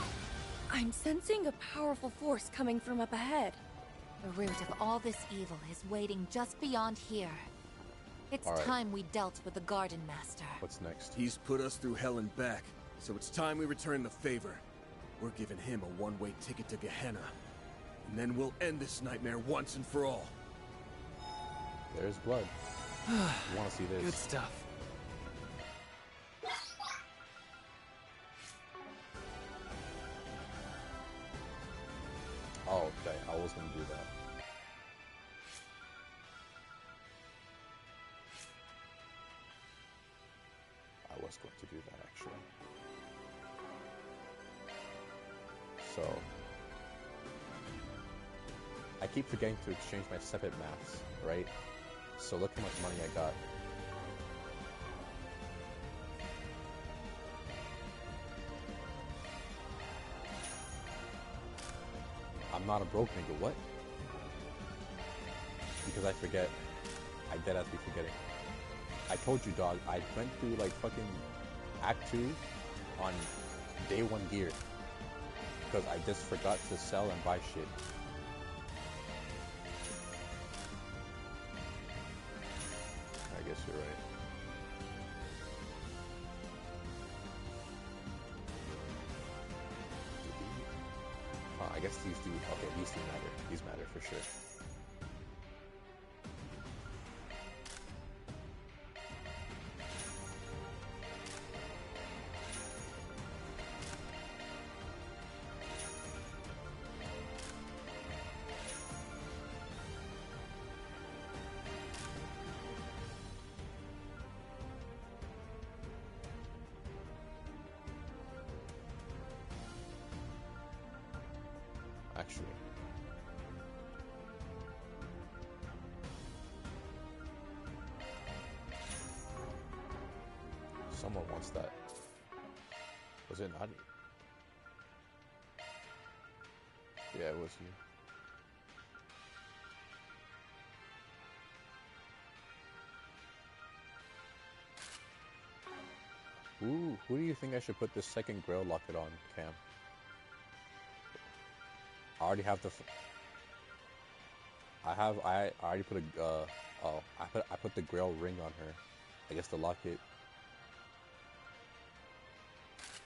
I'm sensing a powerful force coming from up ahead. The root of all this evil is waiting just beyond here. It's All right. time we dealt with the Garden Master. What's next? He's put us through hell and back, so it's time we return the favor. We're giving him a one-way ticket to Gehenna. And then we'll end this nightmare once and for all. There's blood. You want to see this? Good stuff. Oh, okay. I was gonna do that. I was going to do that, actually. So... I keep forgetting to exchange my separate maths, right? So look how much money I got. I'm not a broke nigga, what? Because I forget. I dead ass be forgetting. I told you, dog, I went through like fucking Act 2 on day 1 gear. Because I just forgot to sell and buy shit. I guess you're right. I guess these do. Okay, these do matter. These matter for sure. Actually. Someone wants that. Was it not? Yeah, it was you. Ooh, who do you think I should put this second Grail Locket on, Cam? I already have the. I already put a. Oh, I put the Grail ring on her. I guess the locket.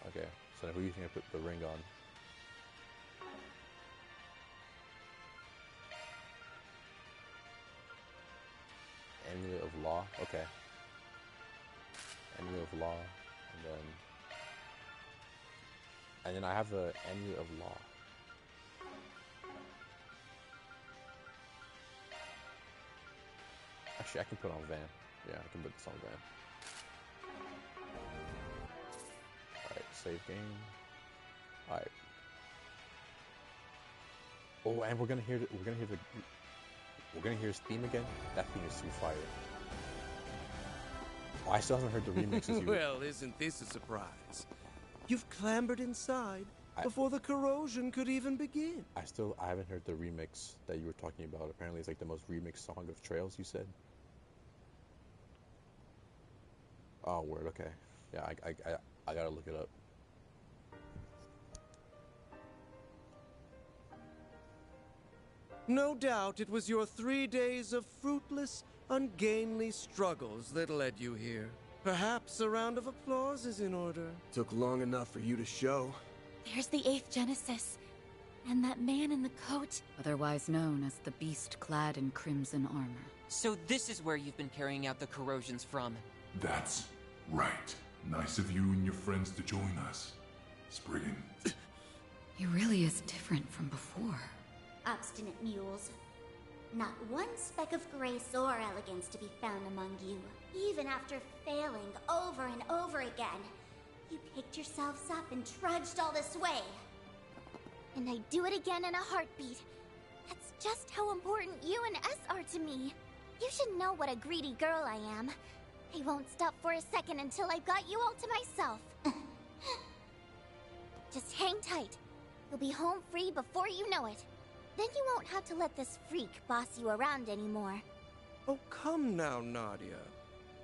Okay, so who do you think I put the ring on? Amulet of Law. Okay. Amulet of Law, and then I have the Amulet of Law. Actually, I can put on Van. Yeah, I can put this on Van. Alright, save game. Alright. Oh, and we're gonna hear his theme again. That theme is too fire. Oh, I still haven't heard the remixes. Well, isn't this a surprise? You've clambered inside before the corrosion could even begin. I haven't heard the remix that you were talking about. Apparently, it's like the most remixed song of Trails. You said. Oh, word. Okay. Yeah, I gotta look it up. No doubt it was your 3 days of fruitless, ungainly struggles that led you here. Perhaps a round of applause is in order. Took long enough for you to show. There's the 8th Genesis. And that man in the coat. Otherwise known as the beast clad in crimson armor. So this is where you've been carrying out the corrosions from. That's right. Nice of you and your friends to join us. Spriggan. He really is different from before. Obstinate mules. Not one speck of grace or elegance to be found among you. Even after failing over and over again, you picked yourselves up and trudged all this way. And I'd do it again in a heartbeat. That's just how important you and S are to me. You should know what a greedy girl I am. I won't stop for a second until I've got you all to myself. Just hang tight. You'll be home free before you know it. Then you won't have to let this freak boss you around anymore. Oh, come now, Nadia.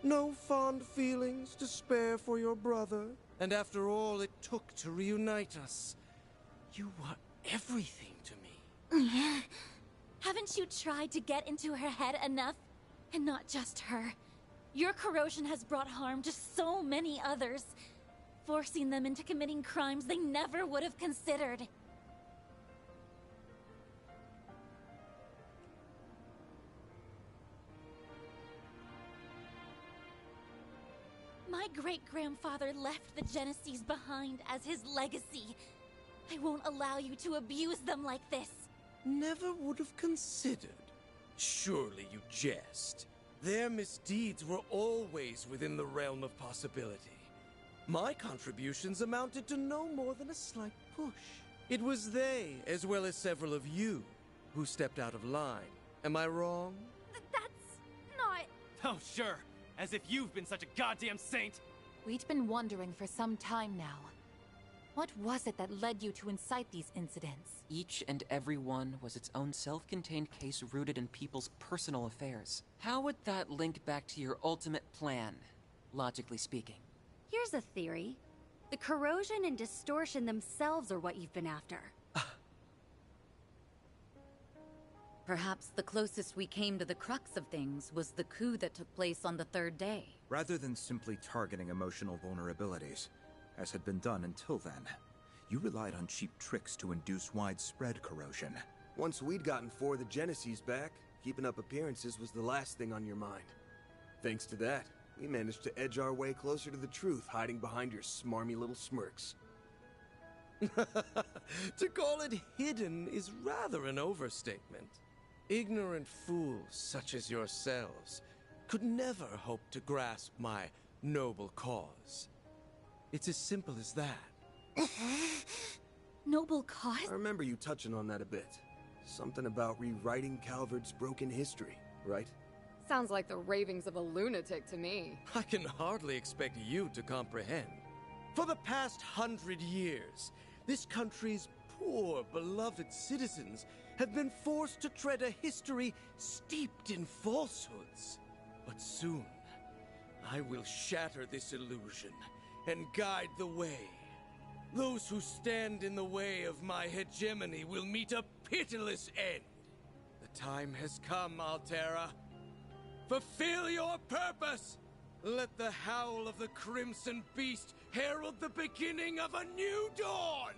No fond feelings to spare for your brother. And after all it took to reunite us, you were everything to me. Haven't you tried to get into her head enough? And not just her. Your corrosion has brought harm to so many others, forcing them into committing crimes they never would have considered. My great-grandfather left the Genesees behind as his legacy. I won't allow you to abuse them like this. Never would have considered. Surely you jest. Their misdeeds were always within the realm of possibility. My contributions amounted to no more than a slight push. It was they, as well as several of you, who stepped out of line. Am I wrong? That's not... Oh, sure. As if you've been such a goddamn saint! We'd been wondering for some time now. What was it that led you to incite these incidents? Each and every one was its own self-contained case rooted in people's personal affairs. How would that link back to your ultimate plan, logically speaking? Here's a theory. The corrosion and distortion themselves are what you've been after. Perhaps the closest we came to the crux of things was the coup that took place on the 3rd day. Rather than simply targeting emotional vulnerabilities, as had been done until then, you relied on cheap tricks to induce widespread corrosion. Once we'd gotten 4 of the Genesees back, keeping up appearances was the last thing on your mind. Thanks to that, we managed to edge our way closer to the truth, hiding behind your smarmy little smirks. To call it hidden is rather an overstatement. Ignorant fools such as yourselves could never hope to grasp my noble cause. It's as simple as that. Noble cause? I remember you touching on that a bit. Something about rewriting Calvard's broken history, right? Sounds like the ravings of a lunatic to me. I can hardly expect you to comprehend. For the past 100 years, this country's poor, beloved citizens have been forced to tread a history steeped in falsehoods. But soon, I will shatter this illusion and guide the way. Those who stand in the way of my hegemony will meet a pitiless end. The time has come, Altera. Fulfill your purpose! Let the howl of the Crimson Beast herald the beginning of a new dawn!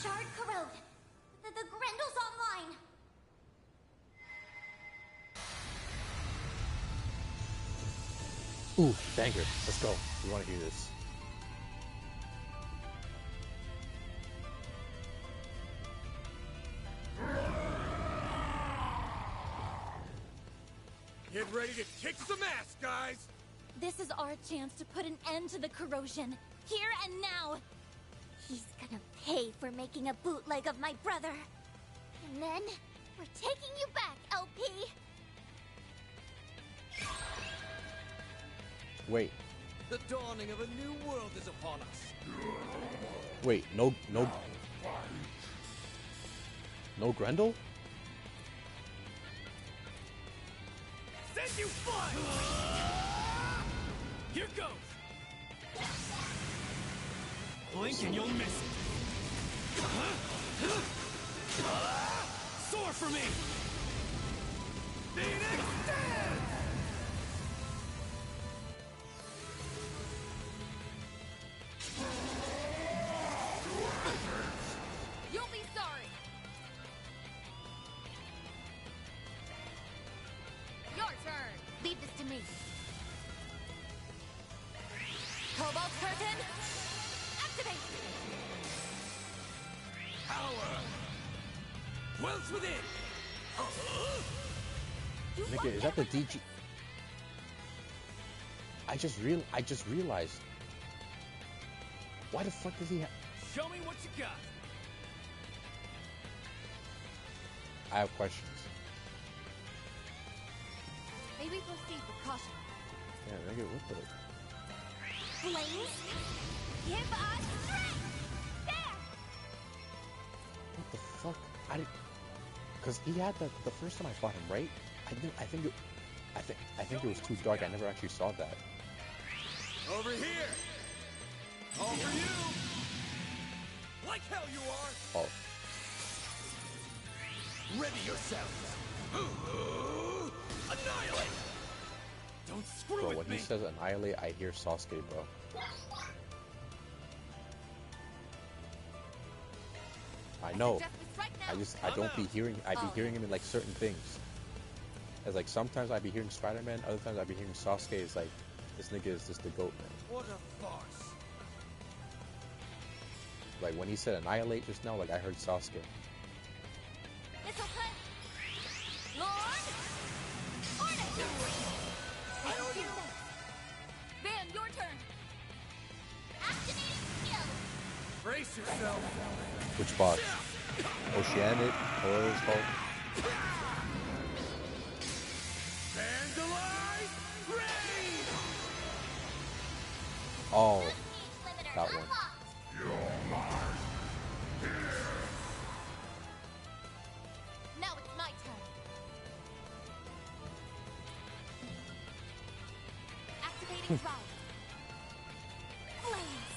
Shard corrode! The Grendel's online! Ooh, banger. Let's go. We want to hear this. Get ready to kick some ass, guys! This is our chance to put an end to the corrosion. Here and now! He's gonna pay pay for making a bootleg of my brother. And then, we're taking you back, LP! Wait. The dawning of a new world is upon us. Wait, no Grendel? Send you flying! Here goes! Blink and you'll miss it. Soar for me! Phoenix Dance! You'll be sorry. Your turn. Leave this to me. Cobalt Curtain, activate. Power! Dwells within! Nigga, is that the DG? I just realized. Why the fuck does he have? Show me what you got. I have questions. Maybe proceed with caution. Yeah, nigga, what the? Flames, give us strength! There! What the fuck? I didn't. Cause he had that the first time I fought him, right? I think it was too dark. I never actually saw that. Over here! All for you! Like hell you are! Oh. Ready yourself! Annihilate! Don't screw Bro, with when me! he says annihilate, I hear Sasuke, bro. I know. I don't be hearing. I be hearing him in like certain things. As like sometimes I be hearing Spider-Man, other times I be hearing Sasuke. Is like this nigga is just the goat, man. What a farce! Like when he said annihilate just now, like I heard Sasuke. Lord! Ornate! Van, your turn. Activating skill! Brace yourself! Which boss? Oceanic or his fault? Vandalize! Rain! Oh, that one. Now it's my turn. Activating drive. Flames.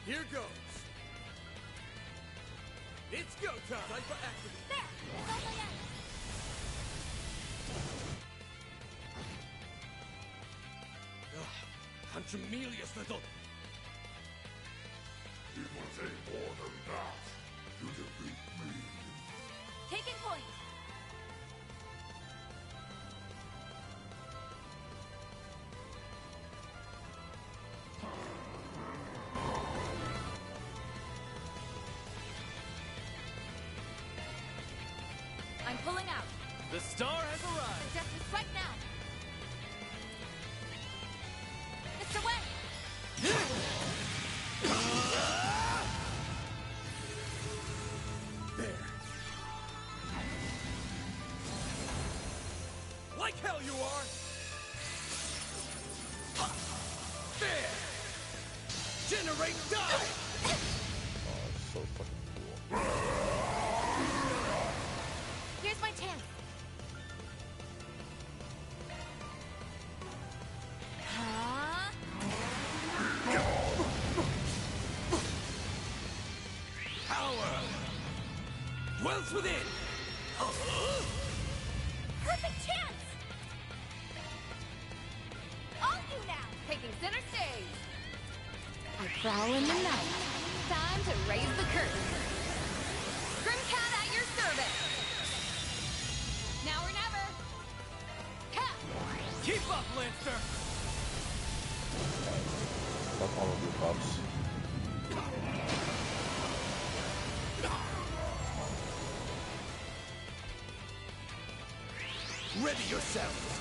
Here goes. It's go time. Time for activate. There. It's on my end. Contramelious little. It will take more than that to defeat me. Taking point. I'm pulling out. The star has arrived. The death is right now. Mr. Wang! There. Like hell you are. There. Generate die. Oh, it's so fucking cool. Here's my chance. Huh? Power. Dwells within. Perfect chance! On you now! Taking center stage! I prowl in the night. Time to raise the curtain. Grimcat at your service! Now or never! Ha! Keep up, Lancer! Fuck all of your buffs. Ready yourself!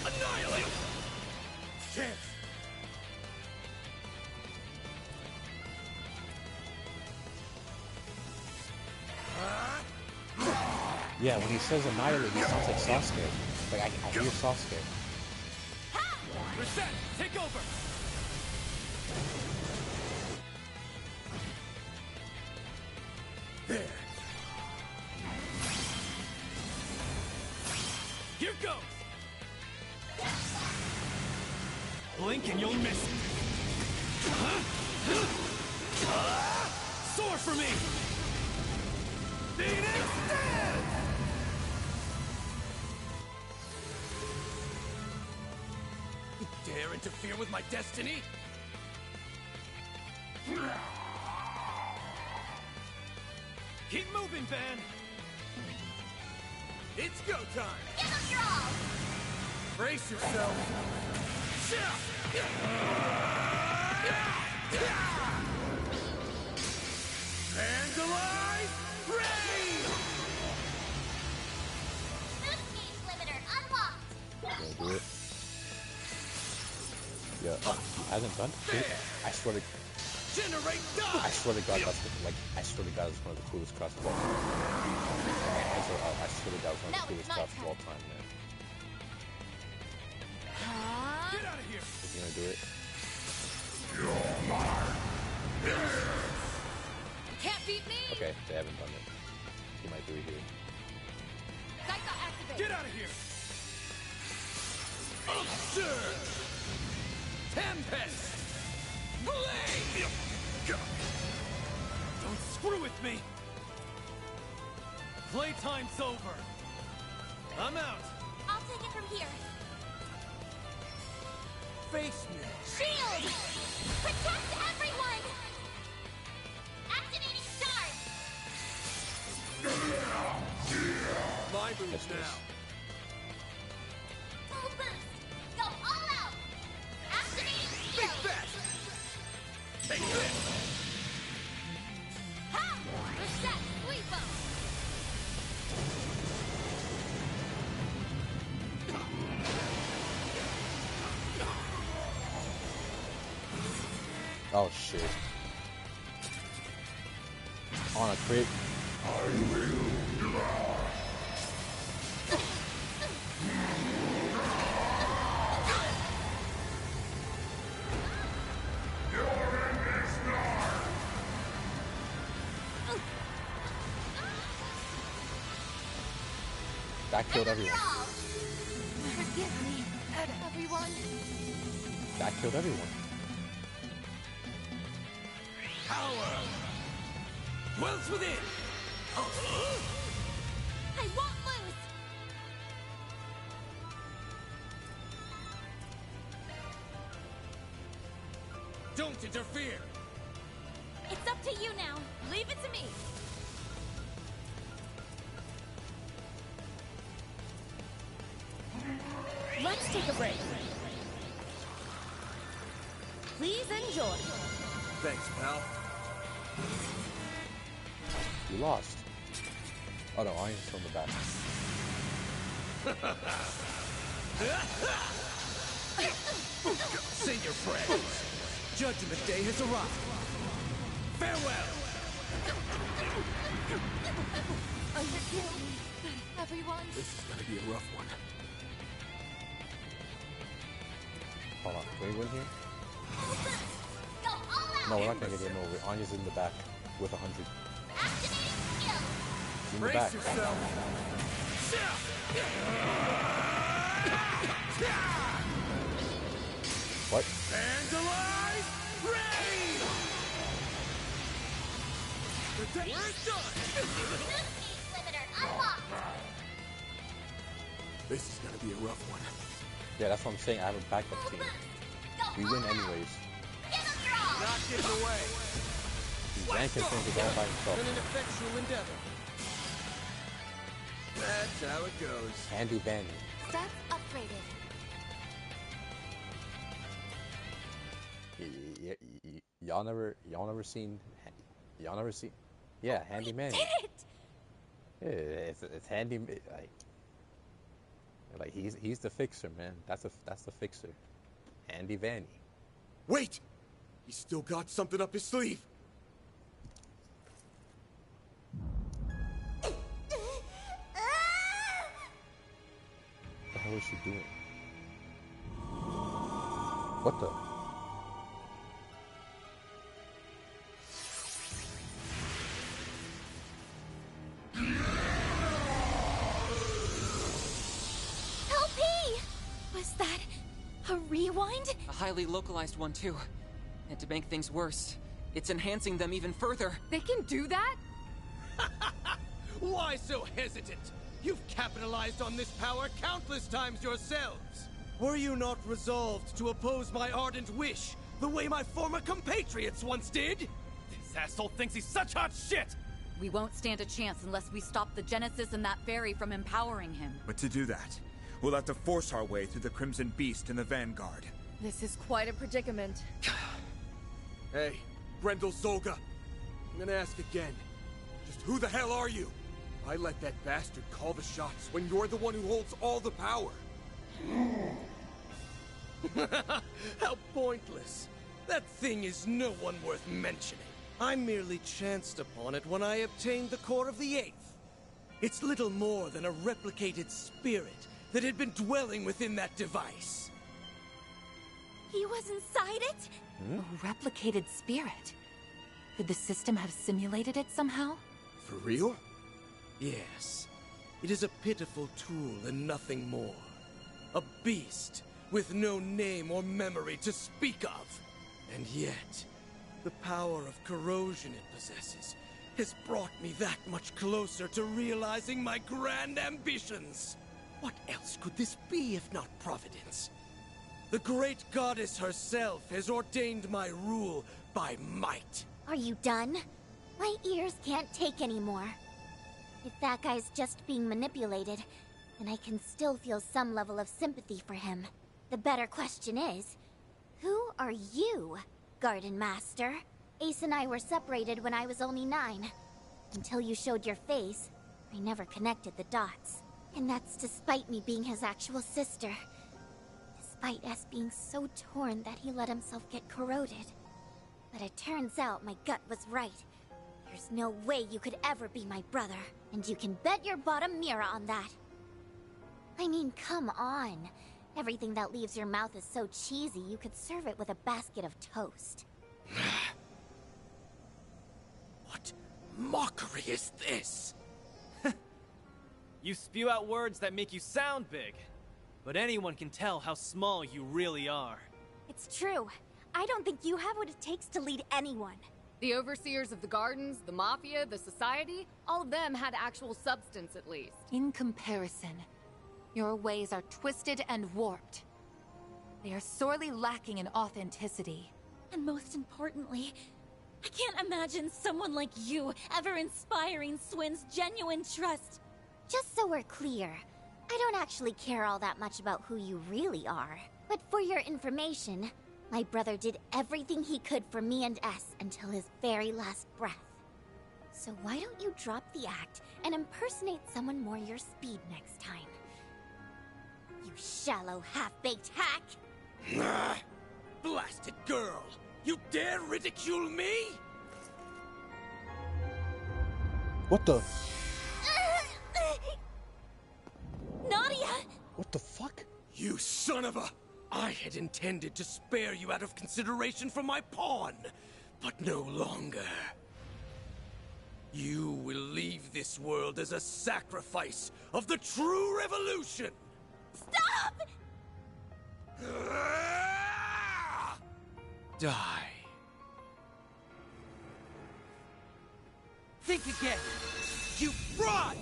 Annihilate! Chance! Yeah, when he says annihilate, he sounds like Sasuke. Like, I hear Sasuke. You're set! Take over! There! Here goes! Blink and you'll miss it! Soar for me! Phoenix Dance! You dare interfere with my destiny? Keep moving, Van! It's go time! Give them your all! Brace yourself! Vandalize! Rain! Boost gauge limiter unlocked! Gonna do it. Yeah, he hasn't done it. I swear to Generate I swear to God, that's I swear to God, it's one of the coolest crafts of all time. I swear to God, it's one of the coolest crafts of all time, man. Get out of here! Is he gonna do it? You can't beat me! Okay, they haven't done it. He might do it here. Psycho activate! Get out of here! Upsurge! Tempest! Blade! Don't screw with me! Playtime's over! I'm out! I'll take it from here. Face me! Shield! Protect everyone! Activating stars! My move Yes, now! yes. Full boost! Go all out! Activating Big shield! fast! Take this! Ha! Reset! Sweep 'em! Oh shit. On a crit. That killed everyone. Forgive me, everyone. That killed everyone. Power! Dwells within! I won't lose! Don't interfere! It's up to you now. Leave it to me. Let's take a break. Please enjoy. Thanks, pal. You lost. Oh no, Iron's still in the back. Say your prayers. Judgment Day has arrived. Farewell! Forgive me, everyone. This is gonna be a rough one. Hold on, can we win here? Go all out! No, we're not gonna get game over. Anya's in the back with 100. Activating skill! She's in the Brace back. yourself! What? Vandalize! Rain! We're done! Boost gauge limiter unlocked! This is gonna be a rough one. Yeah, that's what I'm saying. I have a backup team. We win anyways. Not getting away. Van can finish it all by himself. An ineffectual endeavor. That's how it goes. Handy Van. Stats upgraded. Y'all never seen, yeah, Handy Man. Did it! Yeah, it's handy. Like, Like he's the fixer, man. That's the fixer. Andy Vanny. Wait! He's still got something up his sleeve. What the hell is she doing? What the? Was that a rewind? A highly localized one, too. And to make things worse, it's enhancing them even further. They can do that? Why so hesitant? You've capitalized on this power countless times yourselves. Were you not resolved to oppose my ardent wish, the way my former compatriots once did? This asshole thinks he's such hot shit! We won't stand a chance unless we stop the Genesis and that fairy from empowering him. But to do that, we'll have to force our way through the Crimson Beast and the Vanguard. This is quite a predicament. Hey, Brendel Zolga. I'm gonna ask again. Just who the hell are you? I let that bastard call the shots when you're the one who holds all the power. How pointless. That thing is no one worth mentioning. I merely chanced upon it when I obtained the core of the Eighth. It's little more than a replicated spirit that had been dwelling within that device. He was inside it? A replicated spirit. Could the system have simulated it somehow? For real? Yes. It is a pitiful tool and nothing more. A beast with no name or memory to speak of. And yet, the power of corrosion it possesses has brought me that much closer to realizing my grand ambitions. What else could this be if not Providence? The great goddess herself has ordained my rule by might. Are you done? My ears can't take anymore. If that guy's just being manipulated, then I can still feel some level of sympathy for him. The better question is, who are you, Garden Master? Ace and I were separated when I was only 9. Until you showed your face, I never connected the dots. And that's despite me being his actual sister. Despite us being so torn that he let himself get corroded. But it turns out my gut was right. There's no way you could ever be my brother. And you can bet your bottom mirror on that. I mean, come on. Everything that leaves your mouth is so cheesy you could serve it with a basket of toast. What mockery is this? You spew out words that make you sound big, but anyone can tell how small you really are. It's true. I don't think you have what it takes to lead anyone. The overseers of the gardens, the mafia, the society, all of them had actual substance at least. In comparison, your ways are twisted and warped. They are sorely lacking in authenticity. And most importantly, I can't imagine someone like you ever inspiring Swin's genuine trust. Just so we're clear, I don't actually care all that much about who you really are. But for your information, my brother did everything he could for me and S until his very last breath. So why don't you drop the act and impersonate someone more your speed next time? You shallow, half-baked hack! Blasted girl! You dare ridicule me? What the? Nadia! What the fuck? You son of a... I had intended to spare you out of consideration for my pawn, but no longer. You will leave this world as a sacrifice of the true revolution! Stop! Die. Think again! You fraud!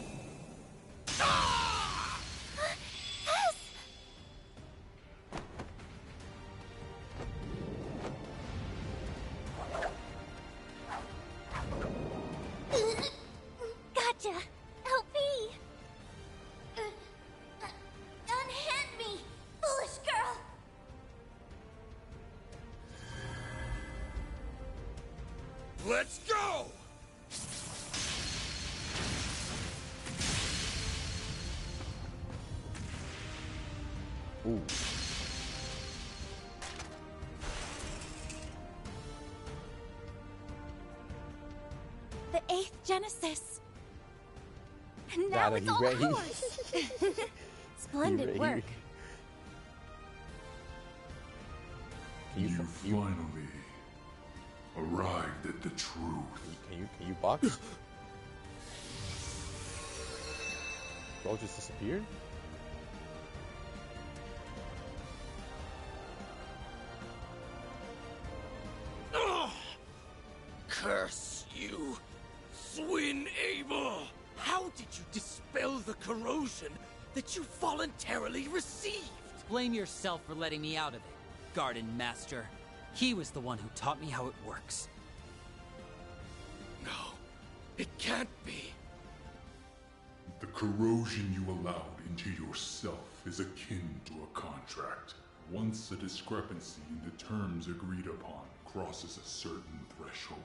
Gotcha! Help me! Unhand me, foolish girl! Let's go! Ooh. The 8th Genesis. And now it's all ready. ours. Splendid work. You finally arrived at the truth. Can you box? Bro just disappeared? Curse you, Swin Abel! How did you dispel the corrosion that you voluntarily received? Blame yourself for letting me out of it, Garden Master. He was the one who taught me how it works. No, it can't be. The corrosion you allowed into yourself is akin to a contract. Once a discrepancy in the terms agreed upon crosses a certain threshold,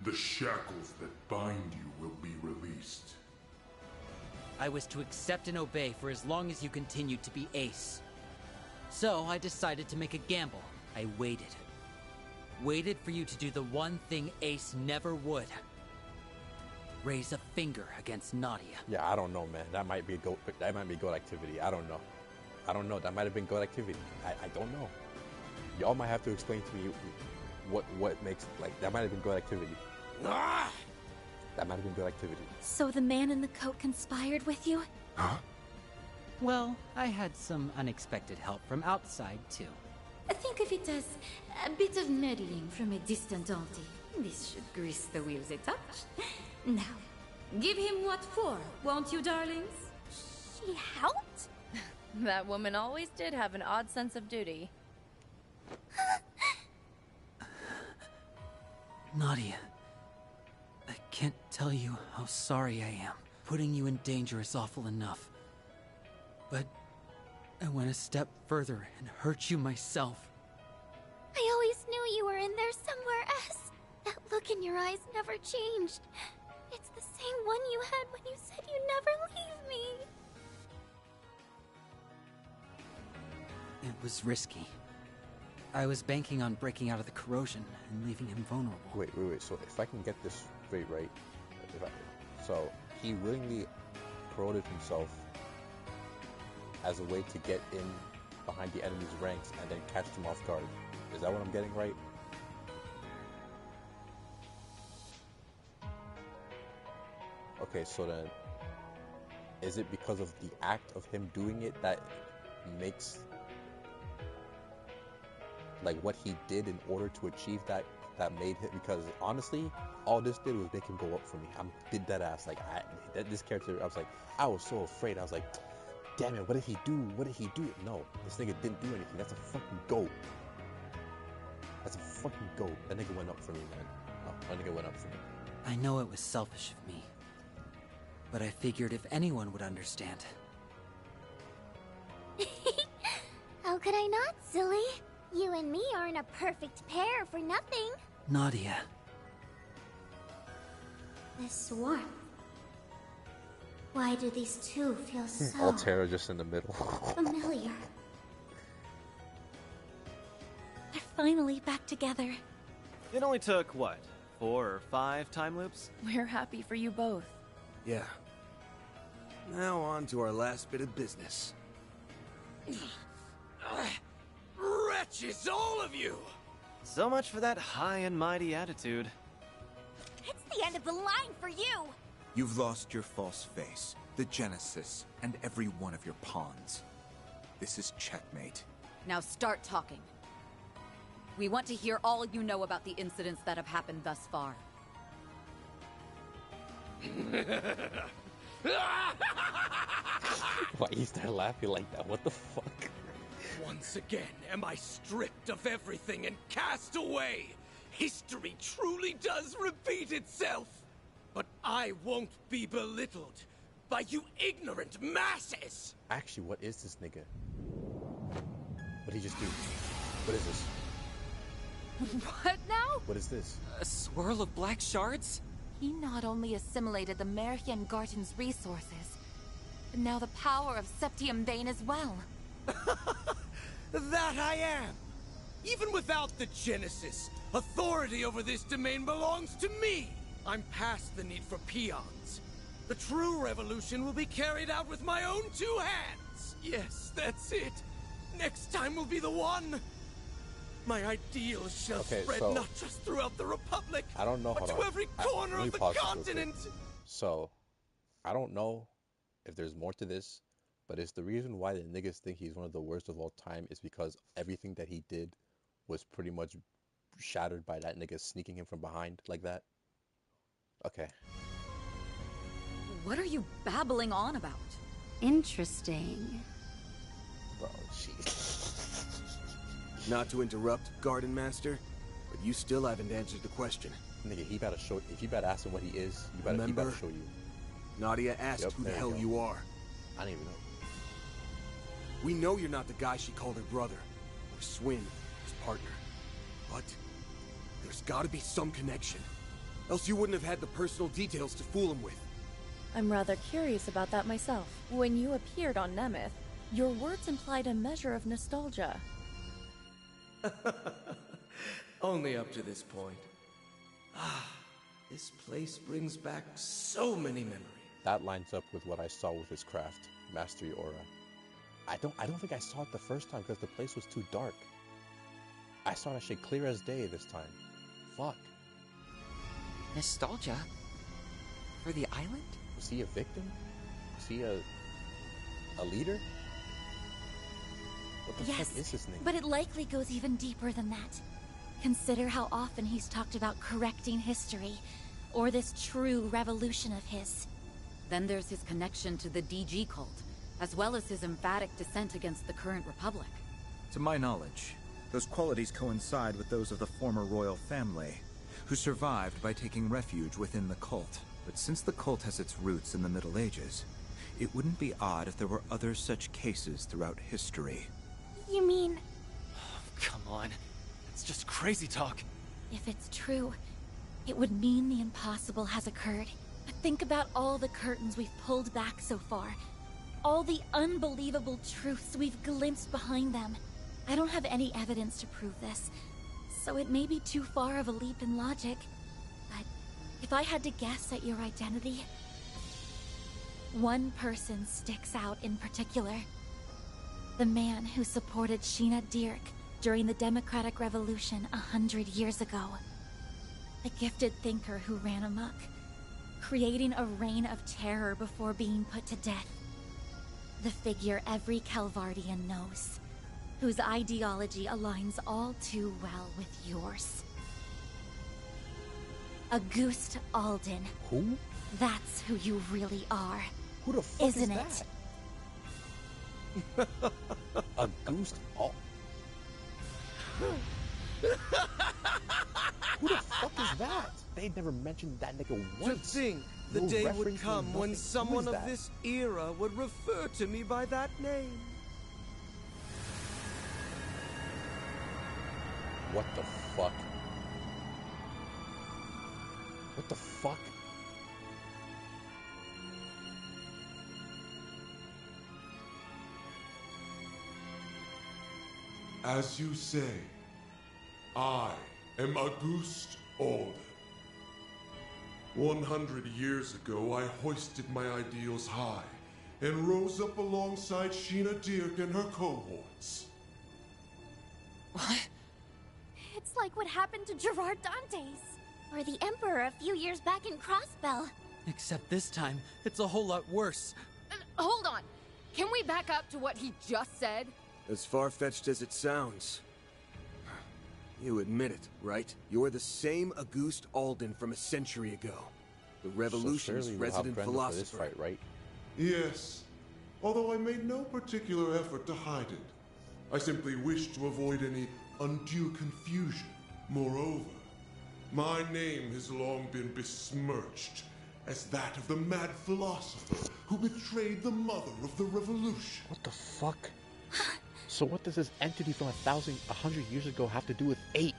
the shackles that bind you will be released. I was to accept and obey for as long as you continued to be Ace. So I decided to make a gamble. I waited. Waited for you to do the one thing Ace never would. Raise a finger against Nadia. Yeah, I don't know, man. That might be goat activity. I don't know. That might have been goat activity. I don't know. Y'all might have to explain to me what makes, like, that might have been goat activity. Ah! That might have been goat activity. So the man in the coat conspired with you? Huh? Well, I had some unexpected help from outside, too. Think of it as a bit of meddling from a distant auntie. This should grease the wheels a touch. Now, give him what for, won't you, darlings? She helped? That woman always did have an odd sense of duty. Nadia, I can't tell you how sorry I am. Putting you in danger is awful enough. But I went a step further and hurt you myself. I always knew you were in there somewhere else. That look in your eyes never changed. It's the same one you had when you said you'd never leave me. It was risky. I was banking on breaking out of the corrosion and leaving him vulnerable. Wait. So if I can get this straight, right? So he willingly corroded himself as a way to get in behind the enemy's ranks and then catch them off guard. Is that what I'm getting right? Okay, so then, is it because of the act of him doing it that makes, like, what he did in order to achieve that made him? Because honestly, all this did was make him go up for me. Did that ass, like, this character, I was like, I was so afraid. I was like, damn it, what did he do? What did he do? No, this nigga didn't do anything. That's a fucking goat. That's a fucking goat. That nigga went up for me, man. Oh, that nigga went up for me. I know it was selfish of me, but I figured if anyone would understand. How could I not, silly? You and me aren't a perfect pair for nothing. Nadia. This warmth. Why do these two feel so Altera just in the middle. familiar? They're finally back together. It only took, what, 4 or 5 time loops? We're happy for you both. Yeah. Now on to our last bit of business. Wretches, all of you! So much for that high and mighty attitude. It's the end of the line for you! You've lost your false face, the Genesis, and every one of your pawns. This is checkmate. Now start talking. We want to hear all you know about the incidents that have happened thus far. Why you start laughing like that? What the fuck? Once again am I stripped of everything and cast away. History truly does repeat itself. But I won't be belittled by you ignorant masses! Actually, what is this nigga? What did he just do? What is this? What now? What is this? A swirl of black shards? He not only assimilated the Merian Garden's resources, but now the power of Septium Bane as well. That I am! Even without the Genesis, authority over this domain belongs to me! I'm past the need for peons. The true revolution will be carried out with my own two hands! Yes, that's it! Next time will be the one! My ideals shall spread not just throughout the Republic, I don't know but to every corner of the continent! So, I don't know if there's more to this, but it's the reason why the niggas think he's one of the worst of all time is because everything that he did was pretty much shattered by that nigga sneaking him from behind like that. Okay. What are you babbling on about? Interesting. Bro, jeez. Not to interrupt, Garden Master, but you still haven't answered the question. Nigga, he better show. If you better ask him what he is, he better show you. Nadia asked who the hell you are. I don't even know. We know you're not the guy she called her brother, or Swin, his partner. But there's gotta be some connection. Else you wouldn't have had the personal details to fool him with. I'm rather curious about that myself. When you appeared on Nemeth, your words implied a measure of nostalgia. Only up to this point. Ah, this place brings back so many memories. That lines up with what I saw with his craft, Mastery Aura. I don't think I saw it the first time because the place was too dark. I saw that shit clear as day this time. Fuck. Nostalgia? For the island? Was he a victim? Was he a leader? What the fuck is this nigga? But it likely goes even deeper than that. Consider how often he's talked about correcting history, or this true revolution of his. Then there's his connection to the DG cult, as well as his emphatic dissent against the current republic. To my knowledge, those qualities coincide with those of the former royal family, who survived by taking refuge within the cult. But since the cult has its roots in the Middle Ages, it wouldn't be odd if there were other such cases throughout history. You mean... Come on. It's just crazy talk. If it's true, it would mean the impossible has occurred. But think about all the curtains we've pulled back so far. All the unbelievable truths we've glimpsed behind them. I don't have any evidence to prove this, so it may be too far of a leap in logic. But if I had to guess at your identity, one person sticks out in particular. The man who supported Sheena Dirk during the Democratic Revolution 100 years ago. A gifted thinker who ran amok, creating a reign of terror before being put to death. The figure every Calvardian knows, whose ideology aligns all too well with yours. Auguste Alden. Who? That's who you really are. Who the fuck isn't is it? Auguste Alden. Who the fuck is that? They never mentioned that nigga once. To think the No day would reference, no come when nothing. Who someone is of that? this era would refer to me by that name. What the fuck? What the fuck? As you say, I am Auguste Alden. 100 years ago, I hoisted my ideals high and rose up alongside Sheena Dirk and her cohorts. What? It's like what happened to Gerard Dantes. Or the Emperor a few years back in Crossbell. Except this time, it's a whole lot worse. Hold on. Can we back up to what he just said? As far-fetched as it sounds. You admit it, right? You're the same Auguste Alden from a century ago. The Revolution's resident philosopher. For this fight, right? Yes, although I made no particular effort to hide it. I simply wished to avoid any undue confusion. Moreover, my name has long been besmirched as that of the mad philosopher who betrayed the mother of the revolution. What the fuck? So what does this entity from 100 years ago have to do with 8?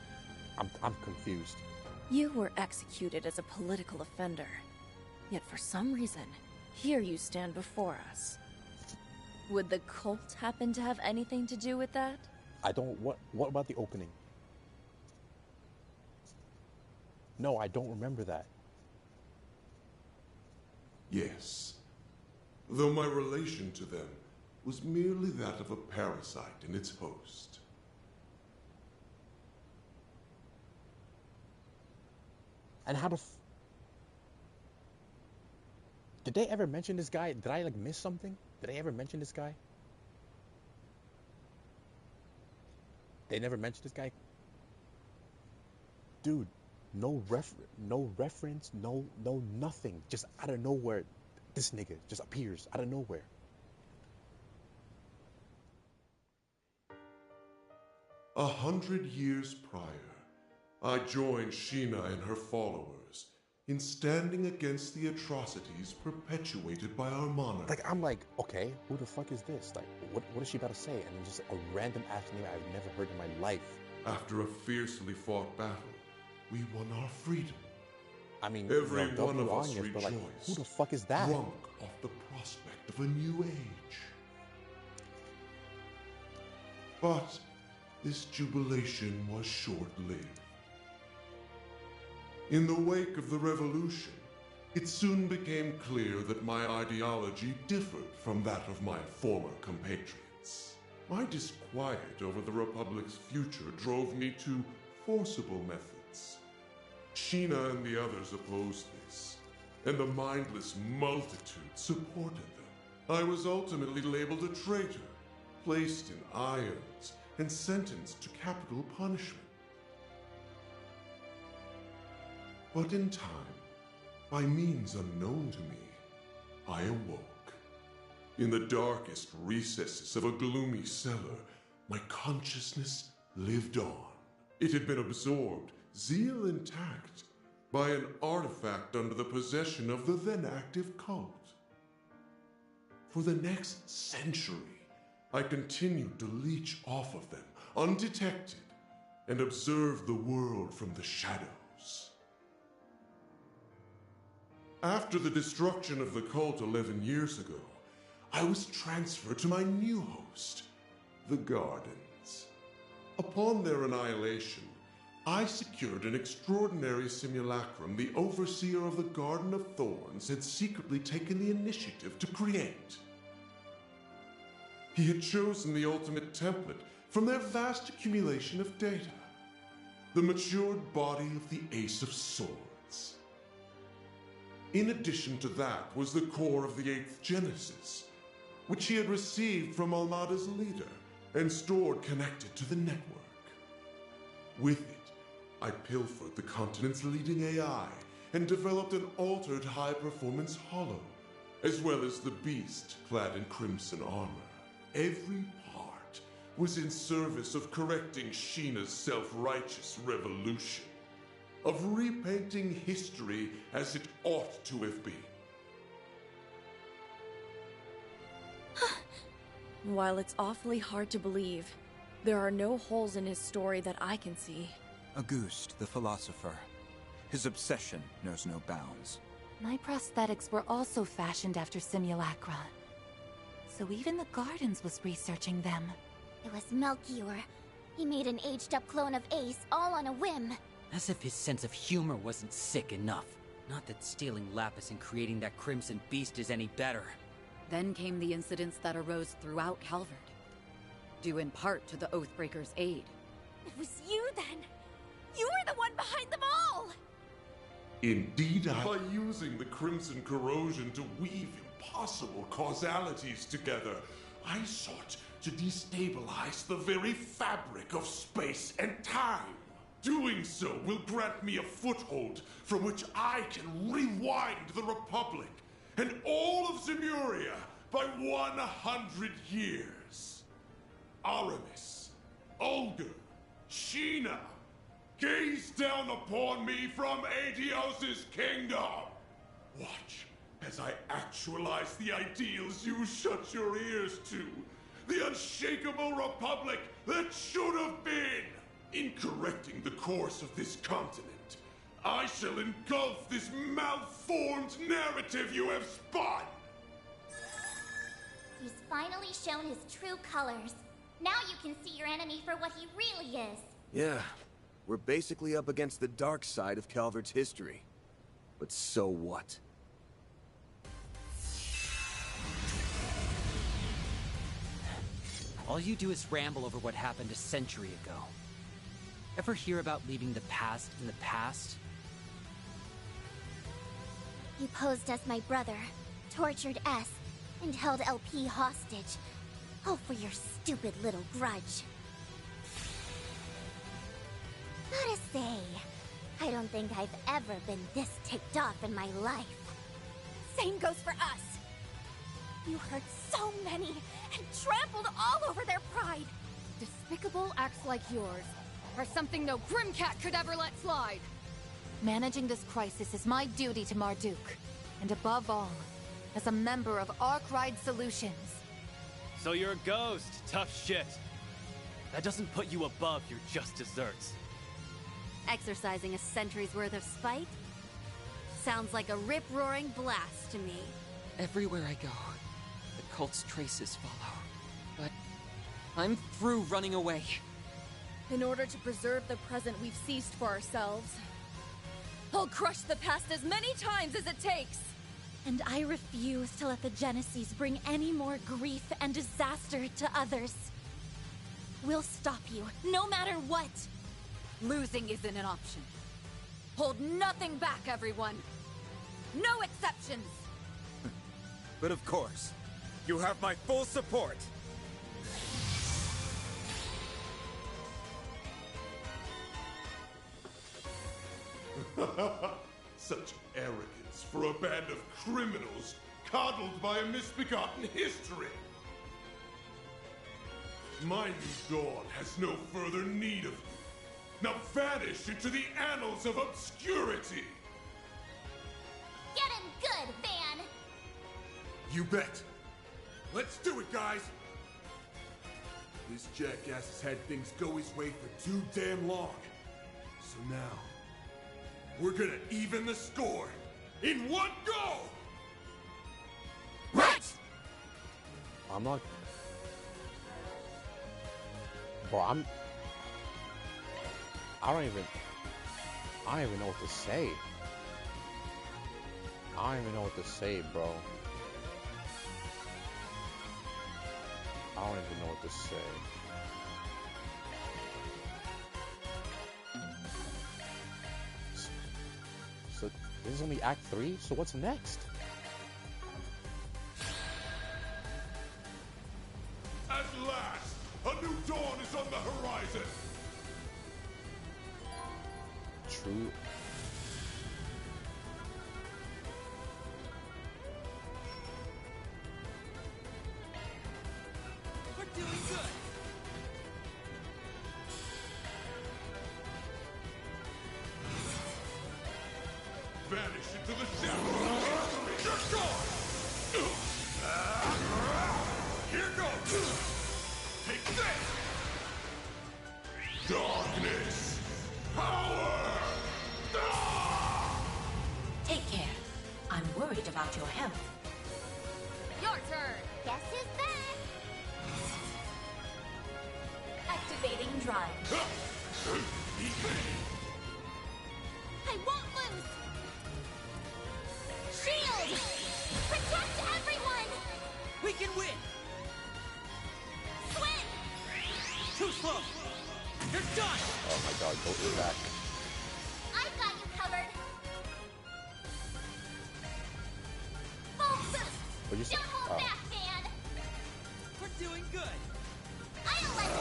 I'm confused. You were executed as a political offender. Yet for some reason, here you stand before us. Would the cult happen to have anything to do with that? I don't. What about the opening? No, I don't remember that. Yes. Though my relation to them was merely that of a parasite in its host. And how the did they ever mention this guy? Did I like miss something? Did they ever mention this guy? They never mentioned this guy? Dude, no reference, no nothing. Just out of nowhere, this nigga just appears out of nowhere. A 100 years prior, I joined Sheena and her followers in standing against the atrocities perpetuated by our monarch. Like, I'm like, okay, who the fuck is this? Like, what is she about to say? And then just a random ass name I've never heard in my life. After a fiercely fought battle, we won our freedom. I mean, every one of us rejoiced, but like, who the fuck is that? Drunk off the prospect of a new age. But this jubilation was short-lived. In the wake of the revolution, it soon became clear that my ideology differed from that of my former compatriots. My disquiet over the Republic's future drove me to forcible methods. Sheena and the others opposed this, and the mindless multitude supported them. I was ultimately labeled a traitor, placed in irons, and sentenced to capital punishment. But in time, by means unknown to me, I awoke. In the darkest recesses of a gloomy cellar, my consciousness lived on. It had been absorbed, zeal intact, by an artifact under the possession of the then-active cult. For the next century, I continued to leech off of them, undetected, and observe the world from the shadows. After the destruction of the cult 11 years ago, I was transferred to my new host, the Gardens. Upon their annihilation, I secured an extraordinary simulacrum the overseer of the Garden of Thorns had secretly taken the initiative to create. He had chosen the ultimate template from their vast accumulation of data, the matured body of the Ace of Swords. In addition to that was the core of the 8th Genesis, which he had received from Almada's leader and stored connected to the network. With it, I pilfered the continent's leading AI and developed an altered high-performance hollow, as well as the beast clad in crimson armor. Every part was in service of correcting Sheena's self-righteous revolution, of repainting history as it ought to have been. While it's awfully hard to believe, there are no holes in his story that I can see. Auguste, the philosopher. His obsession knows no bounds. My prosthetics were also fashioned after simulacra. So even the Gardens was researching them. It was Melchior. He made an aged-up clone of Ace, all on a whim. As if his sense of humor wasn't sick enough. Not that stealing Lapis and creating that Crimson Beast is any better. Then came the incidents that arose throughout Calvard, due in part to the Oathbreakers' aid. It was you then! You were the one behind them all! Indeed, by using the Crimson Corrosion to weave impossible causalities together, I sought to destabilize the very fabric of space and time. Doing so will grant me a foothold from which I can rewind the Republic and all of Zemuria by 100 years. Aramis, Olga, Sheena, gaze down upon me from Aetios' kingdom. Watch as I actualize the ideals you shut your ears to. The unshakable Republic that should have been. In correcting the course of this continent, I shall engulf this malformed narrative you have spun! He's finally shown his true colors. Now you can see your enemy for what he really is. Yeah, we're basically up against the dark side of Calvert's history. But so what? All you do is ramble over what happened a century ago. Ever hear about leaving the past in the past? You posed as my brother, tortured S, and held LP hostage. All for your stupid little grudge. Gotta say, I don't think I've ever been this ticked off in my life. Same goes for us. You hurt so many and trampled all over their pride. Despicable acts like yours are something no Grimcat could ever let slide. Managing this crisis is my duty to Marduk. And above all, as a member of Arkwright Solutions. So you're a ghost, tough shit. That doesn't put you above your just desserts. Exercising a century's worth of spite? Sounds like a rip-roaring blast to me. Everywhere I go, the cult's traces follow. But I'm through running away. In order to preserve the present we've seized for ourselves, I'll crush the past as many times as it takes! And I refuse to let the Genesis bring any more grief and disaster to others. We'll stop you, no matter what! Losing isn't an option. Hold nothing back, everyone! No exceptions! But of course, you have my full support! Such arrogance for a band of criminals coddled by a misbegotten history. My new dawn has no further need of you. Now vanish into the annals of obscurity! Get him good, Van! You bet. Let's do it, guys! This jackass has had things go his way for too damn long. So now, we're gonna even the score in one go! Right! I'm not... Bro, I don't even know what to say. I don't even know what to say, bro. I don't even know what to say. So this is only Act 3? So what's next? At last, a new dawn is on the horizon! True. We're doing good! Vanish into the shadows of history! You're gone! Here goes! Take this! Darkness! Power! Take care. I'm worried about your health. Your turn! Guess who's back? Activating drive. I won't lose! Shield! Protect everyone! We can win! Swing! Too slow! You're done! Oh my god, go to back. I've got you covered! Full boost! What you say? Don't hold back, Van! We're doing good! I'll let you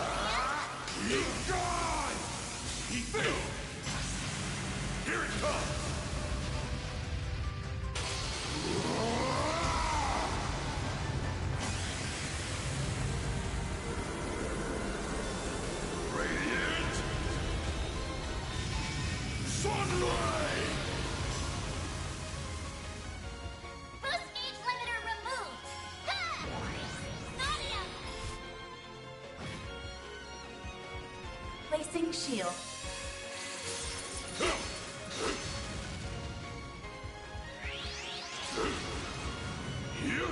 Be gone! He failed! Here it comes! Radiant! Sunray! Boost gauge limiter removed! Ha! Nadia! Placing shield. Here?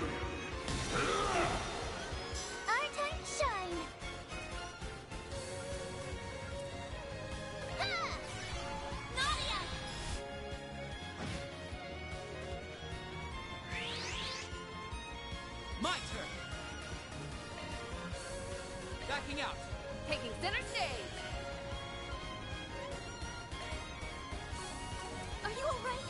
out! Taking center stage! Are you alright?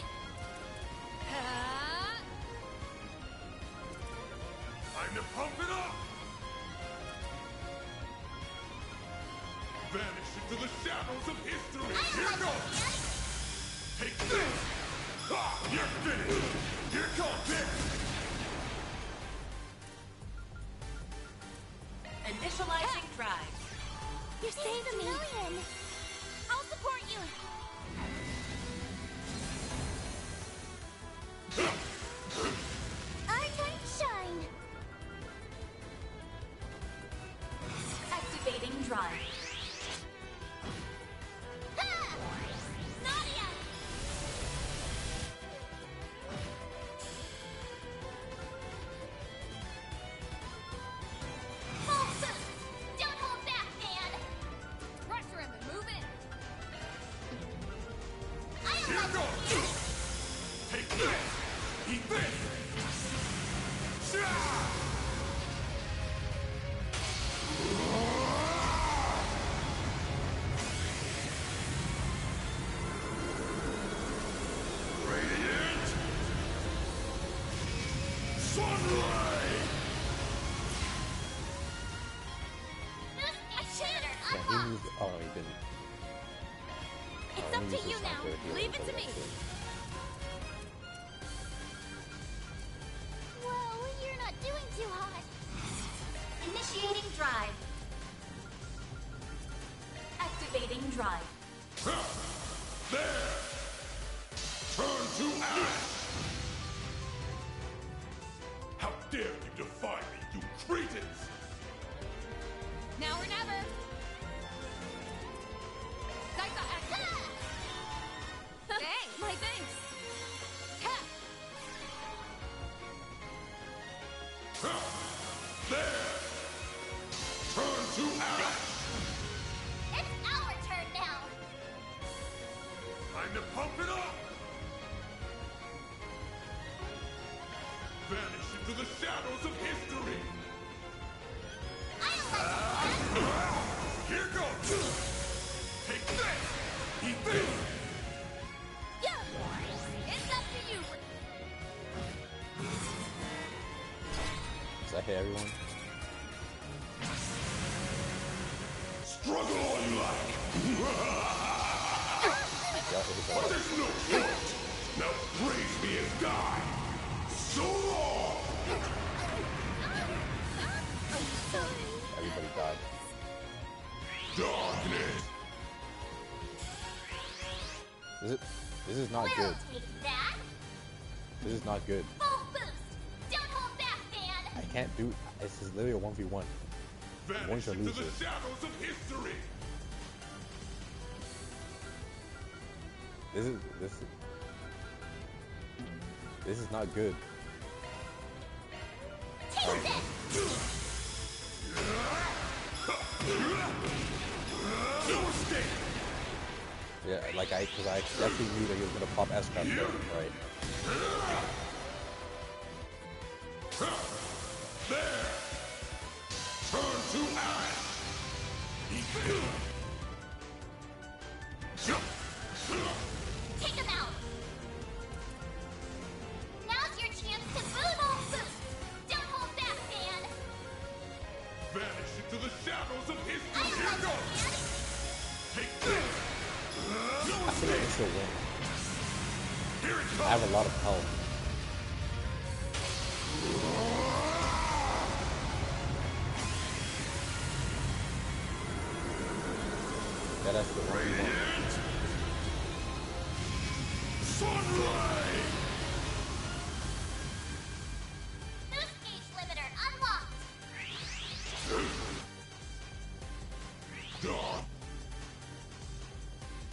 Time to pump it up! Vanish into the shadows of history! Here goes! Take this! Ha! You're finished! Here comes it! Initializing drive. You're saving me! I'll support you! Our time to shine! Activating drive. Ha! Nadia! Full boost! Don't hold back, man! Pressure him and move in! Here goes! Take this! Eat this! Shah! Radiant! Sunray! Yeah, he moved. Oh, he didn't. It's up to you now. Leave it to me. Well, you're not doing too hot. Initiating drive. Activating drive. There! Turn to ash! How dare you defy me, you cretins! Now or never! Daika activate! Hey, my thanks! Ha! There! Turn to ash! It's our turn now. Time to pump it up! Vanish into the shadows of history! Here goes! Take this! Eat this! It's up to you! Does that hit everyone? Struggle all you like! But there's no point! Now praise me as die! So long! Everybody died. Darkness! This is not good. Take that. This is not good. Full boost. Don't hold back, man. I can't do. This is literally a 1v1. One Vanish should into lose the it. shadows of history! This is not good. Take this. No escape! Yeah, like because I actually knew that he was gonna pop S-Craft there, right? There! Turn to ash! Take him out. Now's your chance to boot all boost. Don't hold back, man. Vanish into the shadows of history! Here goes! Take this! No I feel like this will win. Here it I comes! have a lot of health. Yeah, that's the one. Sunray! Boost gauge limiter unlocked.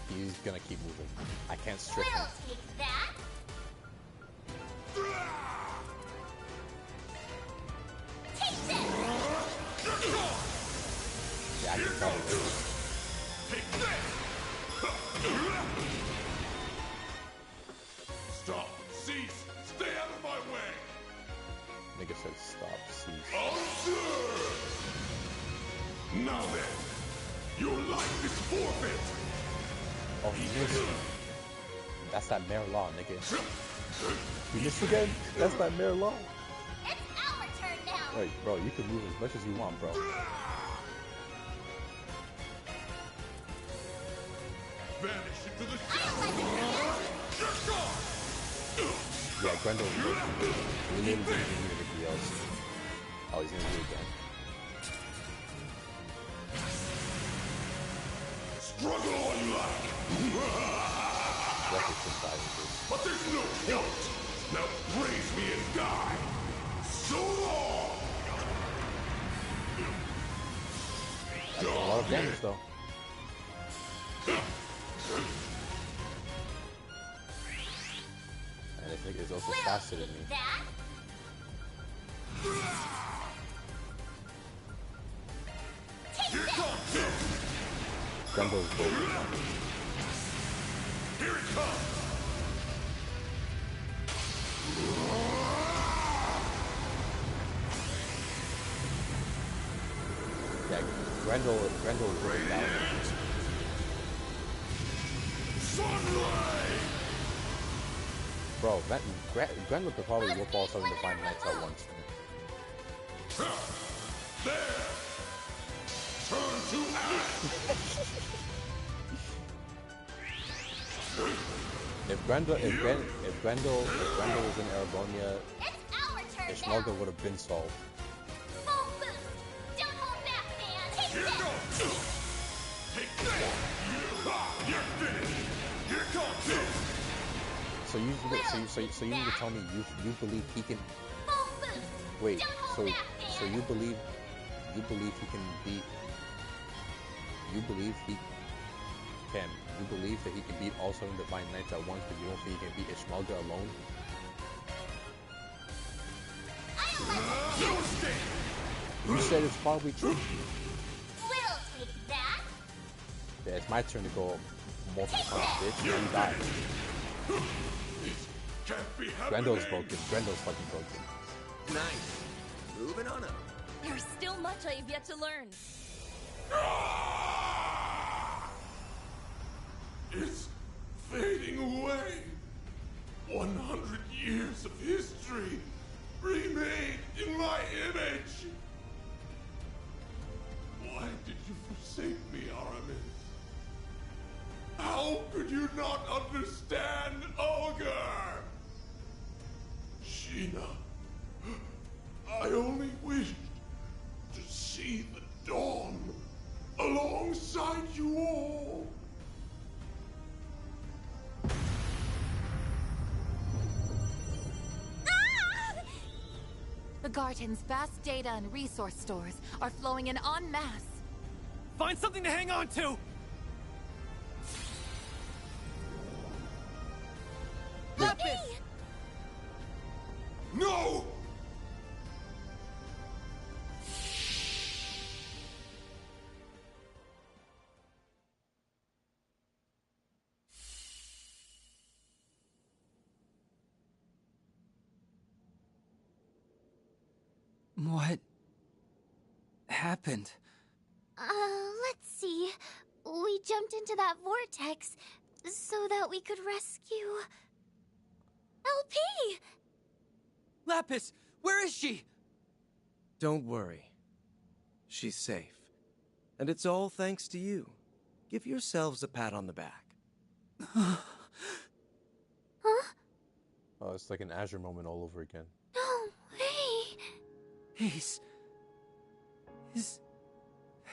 He's gonna keep moving. I can't strip him. We'll take that. Take this. Yeah, I can probably do it. Take this! Stop! Cease! Stay out of my way! Nigga said stop, cease. Observe! Now then, your life is forfeit! Oh, he missed. That's that Mare Law, nigga. You missed again? That's that Mare Law. It's our turn now! Wait, bro, you can move as much as you want, bro. Vanish into the shadows! You're gone! Yeah, Grendel's broken. We literally didn't need anybody else. Oh, he's gonna do it again. Struggle all you like! But there's no point! Now praise me and die! So long! That's a lot of damage, though. And this nigga is also faster than me. Grendel's broken. Here it comes! Yeah, Grendel is really down. Sunlight! Bro, Grendel could probably whip all 7 Divine Knights at once. There! Turn to ash! If Grendel was in Erebonia, Ishmalga would have been solved. Here goes! Take that! You're finished! Here comes it! So you need to tell me you believe he can. Wait, so you believe he can beat. You believe he can. You believe that he can beat all 7 Divine Knights at once, but you don't think he can beat Ishmalga alone? You said it's probably true. We'll take that. Yeah, it's my turn to go multiple times, bitch. You die. Grendel's broken. Grendel's fucking broken. Nice. Moving on up. There's still much I have yet to learn. It's fading away. 100 years of history remade in my image. Why did you forsake me, Aramis? How could you not understand Olga? Sheena, I only wished to see the dawn alongside you all. The Garden's vast data and resource stores are flowing in en masse. Find something to hang on to! Lapis! No! What happened? Let's see. We jumped into that vortex so that we could rescue LP! Lapis, where is she? Don't worry. She's safe. And it's all thanks to you. Give yourselves a pat on the back. Huh? Oh, it's like an Azure moment all over again. No way! Ace. Is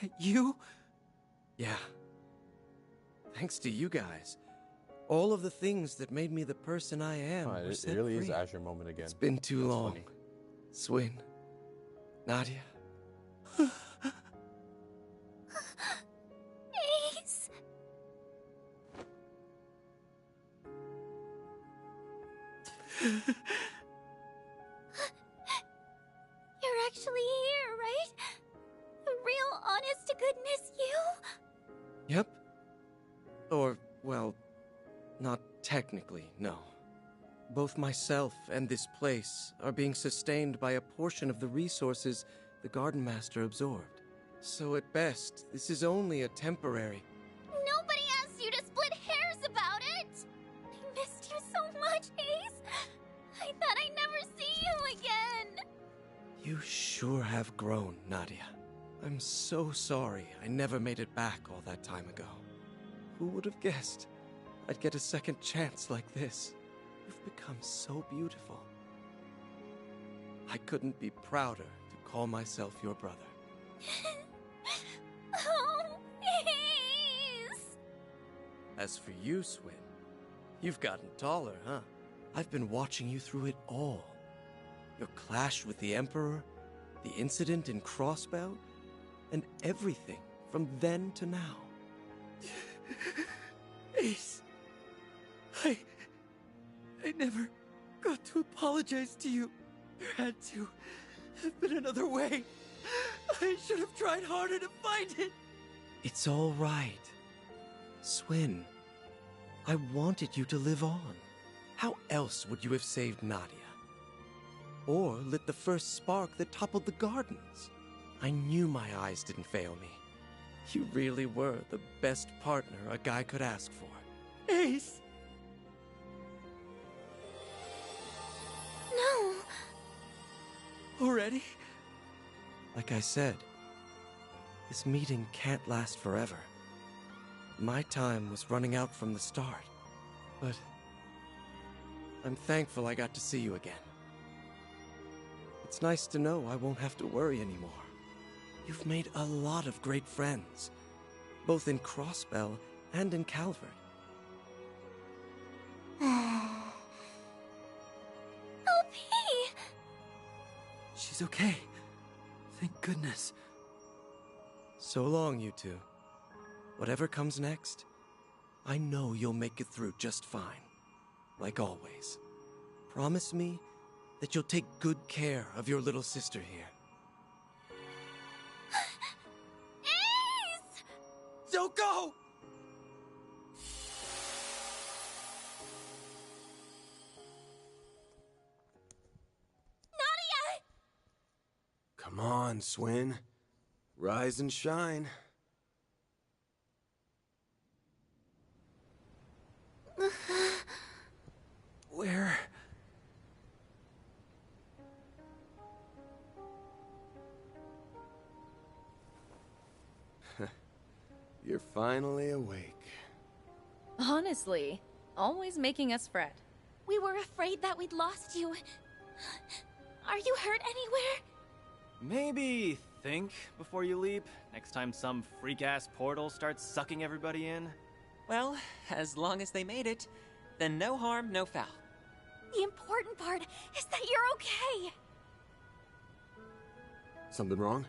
that you? Yeah. Thanks to you guys. All of the things that made me the person I am. Oh, it really is Azure moment again. It's been too long. Funny. Swin. Nadia. Ace! You're actually here, right? The real, honest-to-goodness you? Yep. Or, well, not technically, no. Both myself and this place are being sustained by a portion of the resources the Garden Master absorbed. So at best, this is only a temporary... Nobody asked you to split hairs about it! I missed you so much, Ace! I thought I'd never see you again! You sure have grown, Nadia. I'm so sorry I never made it back all that time ago. Who would have guessed I'd get a second chance like this? You've become so beautiful. I couldn't be prouder to call myself your brother. Oh, Ace! As for you, Swin, you've gotten taller, huh? I've been watching you through it all. Your clash with the Emperor, the incident in Crossbell, and everything from then to now. Ace, I never got to apologize to you. There had to have been another way. I should have tried harder to find it. It's all right. Swin, I wanted you to live on. How else would you have saved Nadia? Or lit the first spark that toppled the gardens? I knew my eyes didn't fail me. You really were the best partner a guy could ask for. Ace! No! Already? Like I said, this meeting can't last forever. My time was running out from the start, but I'm thankful I got to see you again. It's nice to know I won't have to worry anymore. You've made a lot of great friends, both in Crossbell and in Calvert. LP! She's okay. Thank goodness. So long, you two. Whatever comes next, I know you'll make it through just fine. Like always. Promise me that you'll take good care of your little sister here. Ace! Don't go! Nadia! Come on, Swin. Rise and shine. Where? You're finally awake. Honestly, always making us fret. We were afraid that we'd lost you. Are you hurt anywhere? Maybe think before you leap, next time some freak-ass portal starts sucking everybody in. Well, as long as they made it, then no harm, no foul. The important part is that you're okay. Something wrong?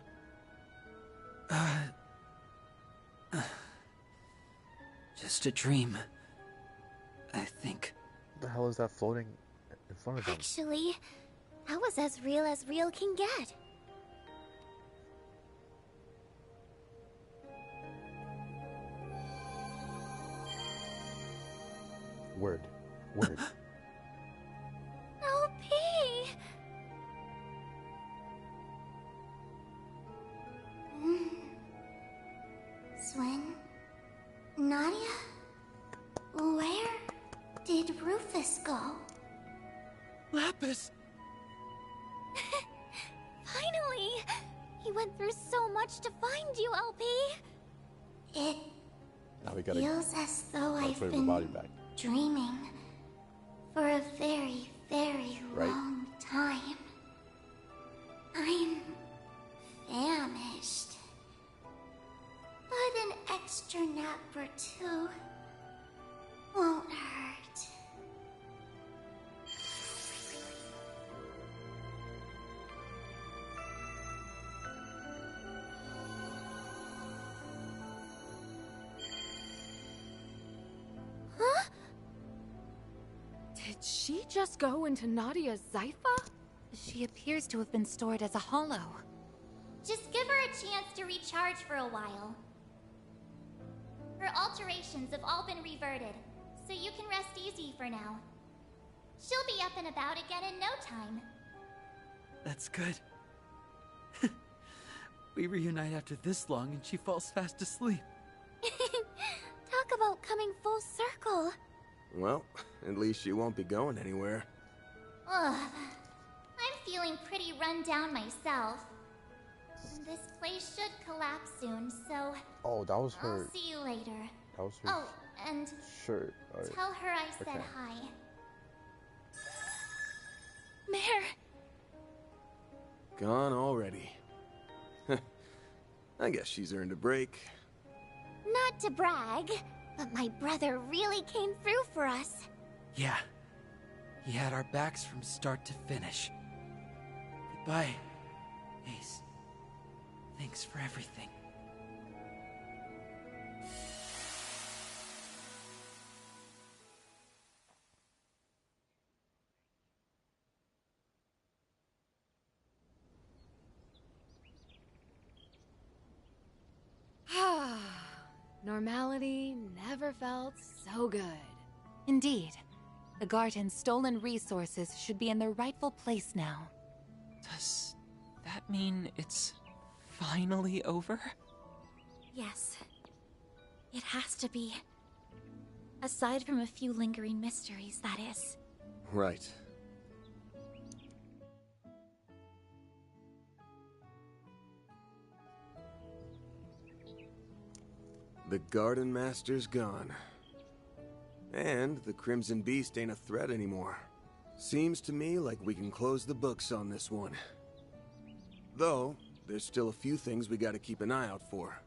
Just a dream. I think. What the hell is that floating in front of them? Actually, that was as real can get. Word. LP! Swin? Nadia? Where did Rufus go? Lapis! Finally! He went through so much to find you, LP! It Now we gotta feels as though I've put the been body back. dreaming for a very, very Right. long time. I'm famished. But an extra nap or two won't hurt. Huh? Did she just go into Nadia's Zypha? She appears to have been stored as a hollow. Just give her a chance to recharge for a while. Her alterations have all been reverted, so you can rest easy for now. She'll be up and about again in no time. That's good. We reunite after this long and she falls fast asleep. Talk about coming full circle. Well, at least she won't be going anywhere. Ugh. I'm feeling pretty run down myself. This place should collapse soon, so Oh, that was her. I'll see you later. That was her Oh, and shirt. All right. tell her I said Okay. hi. Mare! Gone already. I guess she's earned a break. Not to brag, but my brother really came through for us. Yeah. He had our backs from start to finish. Goodbye, Ace. Thanks for everything. Normality never felt so good. Indeed. The garden's stolen resources should be in their rightful place now. Does that mean it's finally over? Yes. It has to be. Aside from a few lingering mysteries, that is. Right. The Garden Master's gone. And the Crimson Beast ain't a threat anymore. Seems to me like we can close the books on this one. Though, there's still a few things we gotta keep an eye out for.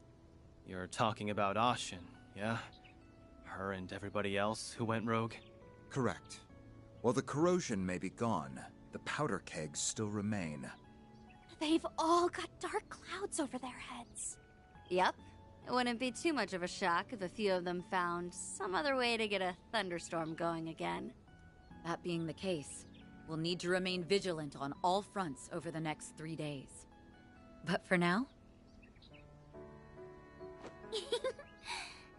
You're talking about Ashen, yeah? Her and everybody else who went rogue? Correct. While the corrosion may be gone, the powder kegs still remain. They've all got dark clouds over their heads. Yep. It wouldn't be too much of a shock if a few of them found some other way to get a thunderstorm going again. That being the case, we'll need to remain vigilant on all fronts over the next 3 days. But for now...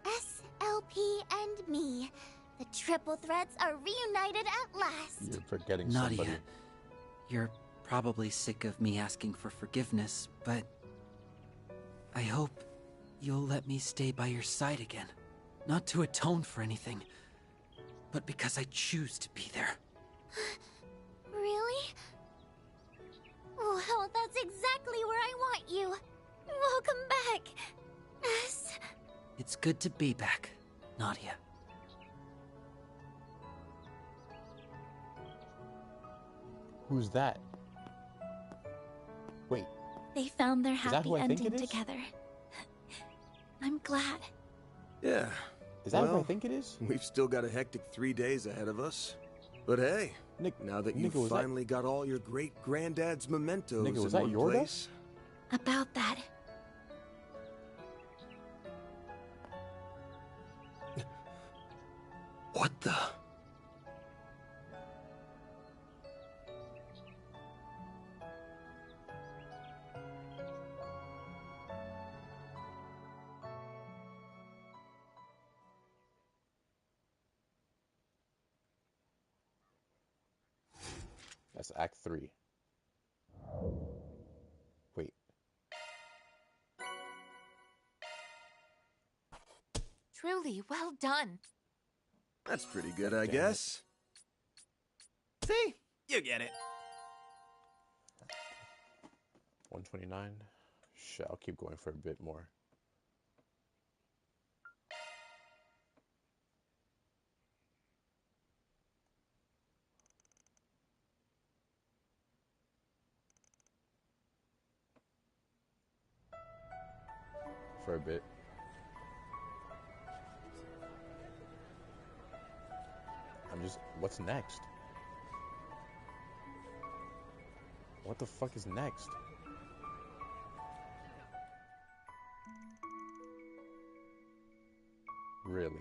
SLP and me. The triple threats are reunited at last. You're forgetting Nadia, somebody. you're probably sick of me asking for forgiveness, but I hope you'll let me stay by your side again. Not to atone for anything, but because I choose to be there. Really? Well, that's exactly where I want you. Welcome back, S. It's good to be back, Nadia. Who's that? Wait. They found their Is that happy who I think ending it is? together. I'm glad. Yeah. Is that what I well, think it is? We've still got a hectic 3 days ahead of us. But hey, now that you've Nigga, was that- finally got all your great-granddad's mementos Nigga, was in that one Yorda? place... About that. What the... That's Act 3. Wait. Truly, well done. That's pretty good, I guess. See? You get it. 129. Shit, I'll keep going for a bit more. For a bit. What's next? What the fuck is next? Really?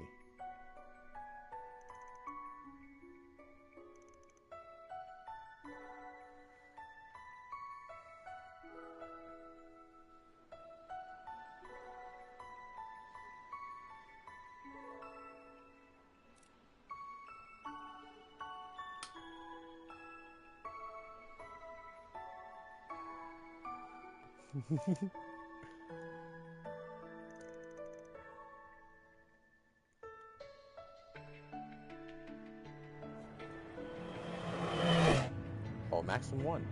bro. Maximum 1.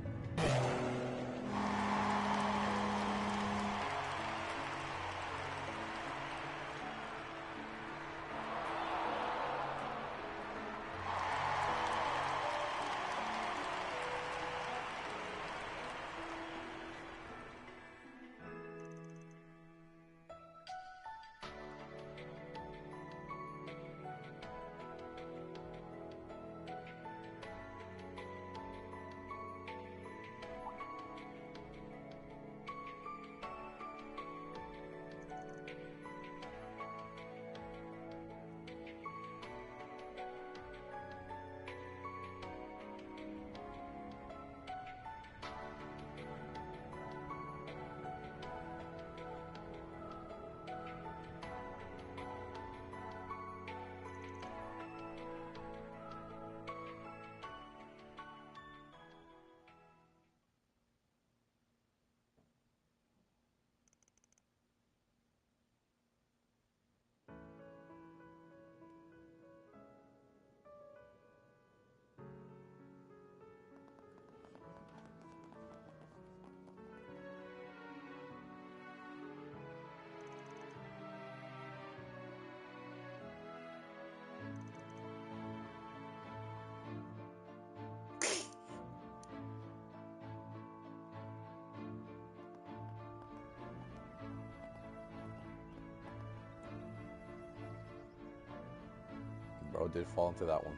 Bro did fall into that one.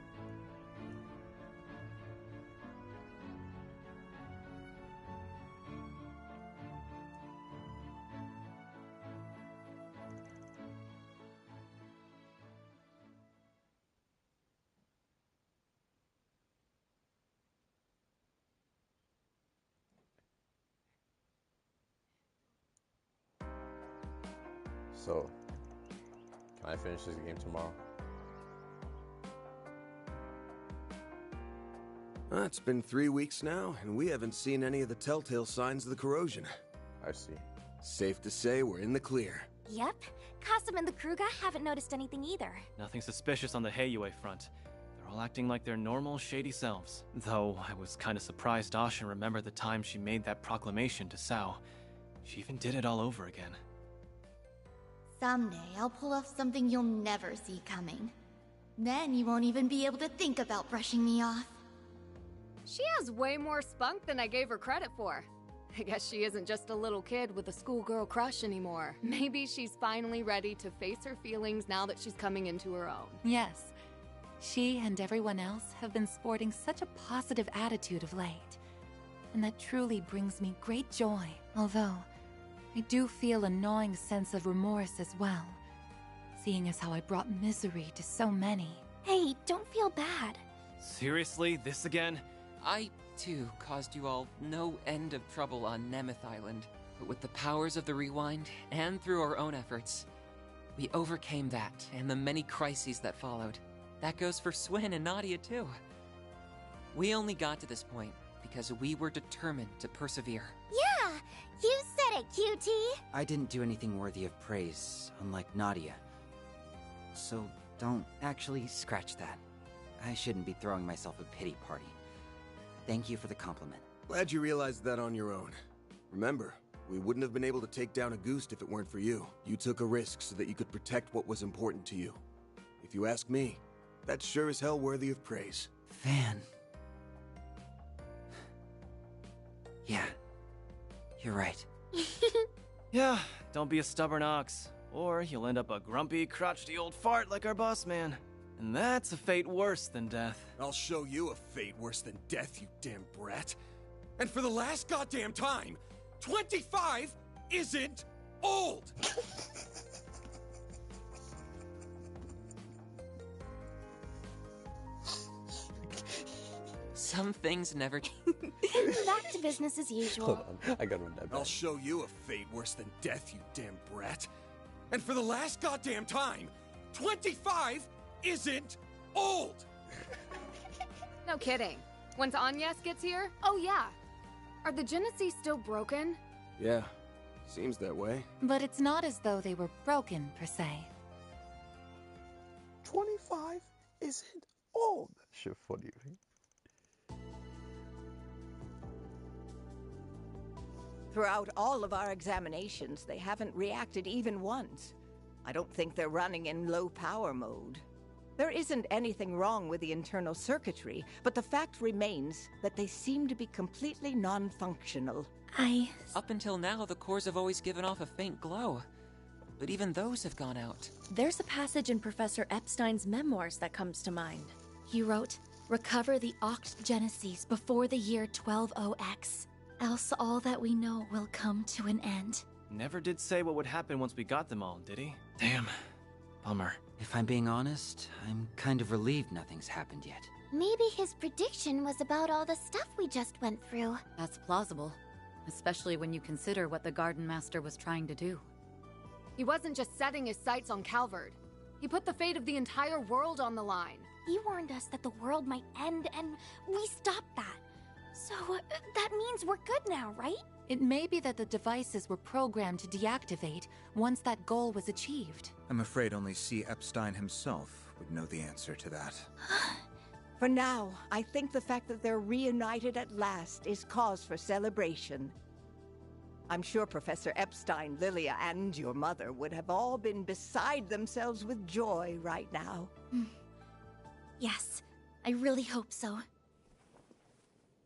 So, can I finish this game tomorrow? It's been 3 weeks now, and we haven't seen any of the telltale signs of the corrosion. I see. Safe to say we're in the clear. Yep. Kasum and the Kruga haven't noticed anything either. Nothing suspicious on the Heiyue front. They're all acting like their normal, shady selves. Though I was kind of surprised Asha remembered the time she made that proclamation to Sao. She even did it all over again. Someday I'll pull off something you'll never see coming. Then you won't even be able to think about brushing me off. She has way more spunk than I gave her credit for. I guess she isn't just a little kid with a schoolgirl crush anymore. Maybe she's finally ready to face her feelings now that she's coming into her own. Yes. She and everyone else have been sporting such a positive attitude of late. And that truly brings me great joy. Although, I do feel a gnawing sense of remorse as well. Seeing as how I brought misery to so many. Hey, don't feel bad. Seriously? This again? I, too, caused you all no end of trouble on Nemeth Island. But with the powers of the Rewind, and through our own efforts, we overcame that and the many crises that followed. That goes for Swin and Nadia, too. We only got to this point because we were determined to persevere. Yeah, you said it, Cutie. I didn't do anything worthy of praise, unlike Nadia. So don't actually scratch that. I shouldn't be throwing myself a pity party. Thank you for the compliment. Glad you realized that on your own. Remember, we wouldn't have been able to take down Auguste if it weren't for you. You took a risk so that you could protect what was important to you. If you ask me, that's sure as hell worthy of praise. Van. Yeah, you're right. Yeah, don't be a stubborn ox, or you'll end up a grumpy, crotchety old fart like our boss man. And that's a fate worse than death. I'll show you a fate worse than death, you damn brat. And for the last goddamn time, 25 isn't old! Some things never... Back to business as usual. Hold on, I gotta run that back. I'll show you a fate worse than death, you damn brat. And for the last goddamn time, 25 isn't old! No kidding. Once Agnes gets here, oh yeah. Are the Genesis still broken? Yeah, seems that way. But it's not as though they were broken, per se. 25 isn't old. Shit funny, right? Throughout all of our examinations, they haven't reacted even once. I don't think they're running in low power mode. There isn't anything wrong with the internal circuitry, but the fact remains that they seem to be completely non-functional. Up until now, the cores have always given off a faint glow. But even those have gone out. There's a passage in Professor Epstein's memoirs that comes to mind. He wrote, "Recover the Oct Genesis before the year 120X, else all that we know will come to an end." Never did say what would happen once we got them all, did he? Damn. Bummer. If I'm being honest, I'm kind of relieved nothing's happened yet. Maybe his prediction was about all the stuff we just went through. That's plausible, especially when you consider what the Garden Master was trying to do. He wasn't just setting his sights on Calvard. He put the fate of the entire world on the line. He warned us that the world might end, and we stopped that. So, that means we're good now, right? It may be that the devices were programmed to deactivate once that goal was achieved. I'm afraid only C. Epstein himself would know the answer to that. For now, I think the fact that they're reunited at last is cause for celebration. I'm sure Professor Epstein, Lilia, and your mother would have all been beside themselves with joy right now. Yes, I really hope so.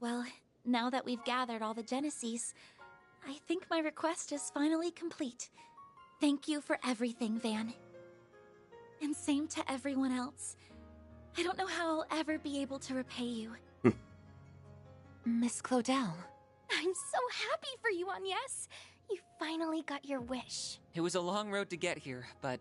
Well, now that we've gathered all the Genesis, I think my request is finally complete. Thank you for everything, Van. And same to everyone else. I don't know how I'll ever be able to repay you. Miss Claudel. I'm so happy for you, Agnes. You finally got your wish. It was a long road to get here, but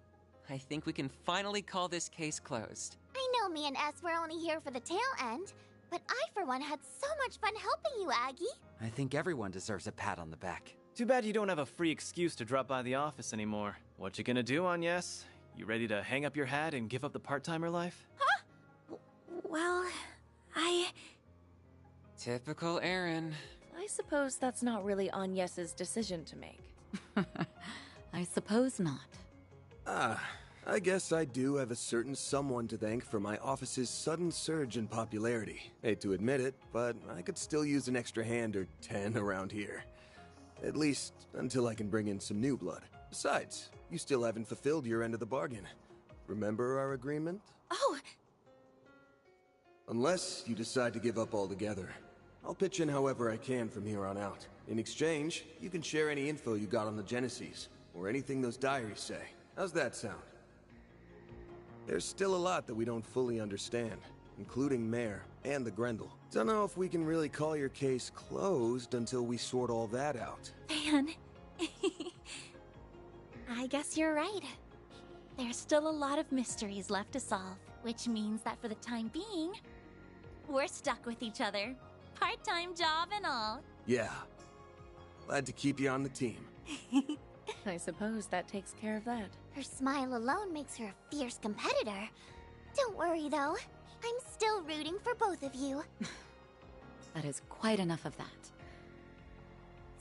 I think we can finally call this case closed. I know me and S were only here for the tail end, but I, for one, had so much fun helping you, Aggie. I think everyone deserves a pat on the back. Too bad you don't have a free excuse to drop by the office anymore. What you gonna do, Agnes? You ready to hang up your hat and give up the part-timer life? Huh? Well, Typical Aaron. I suppose that's not really Agnes's decision to make. I suppose not. I guess I do have a certain someone to thank for my office's sudden surge in popularity. Hate to admit it, but I could still use an extra hand or 10 around here. At least until I can bring in some new blood. Besides, you still haven't fulfilled your end of the bargain. Remember our agreement? Oh! Unless you decide to give up altogether. I'll pitch in however I can from here on out. In exchange, you can share any info you got on the Genesis, or anything those diaries say. How's that sound? There's still a lot that we don't fully understand, including Mare and the Grendel. Don't know if we can really call your case closed until we sort all that out. Van, I guess you're right. There's still a lot of mysteries left to solve, which means that for the time being, we're stuck with each other. Part-time job and all. Yeah. Glad to keep you on the team. I suppose that takes care of that. Her smile alone makes her a fierce competitor. Don't worry, though. I'm still rooting for both of you. That is quite enough of that.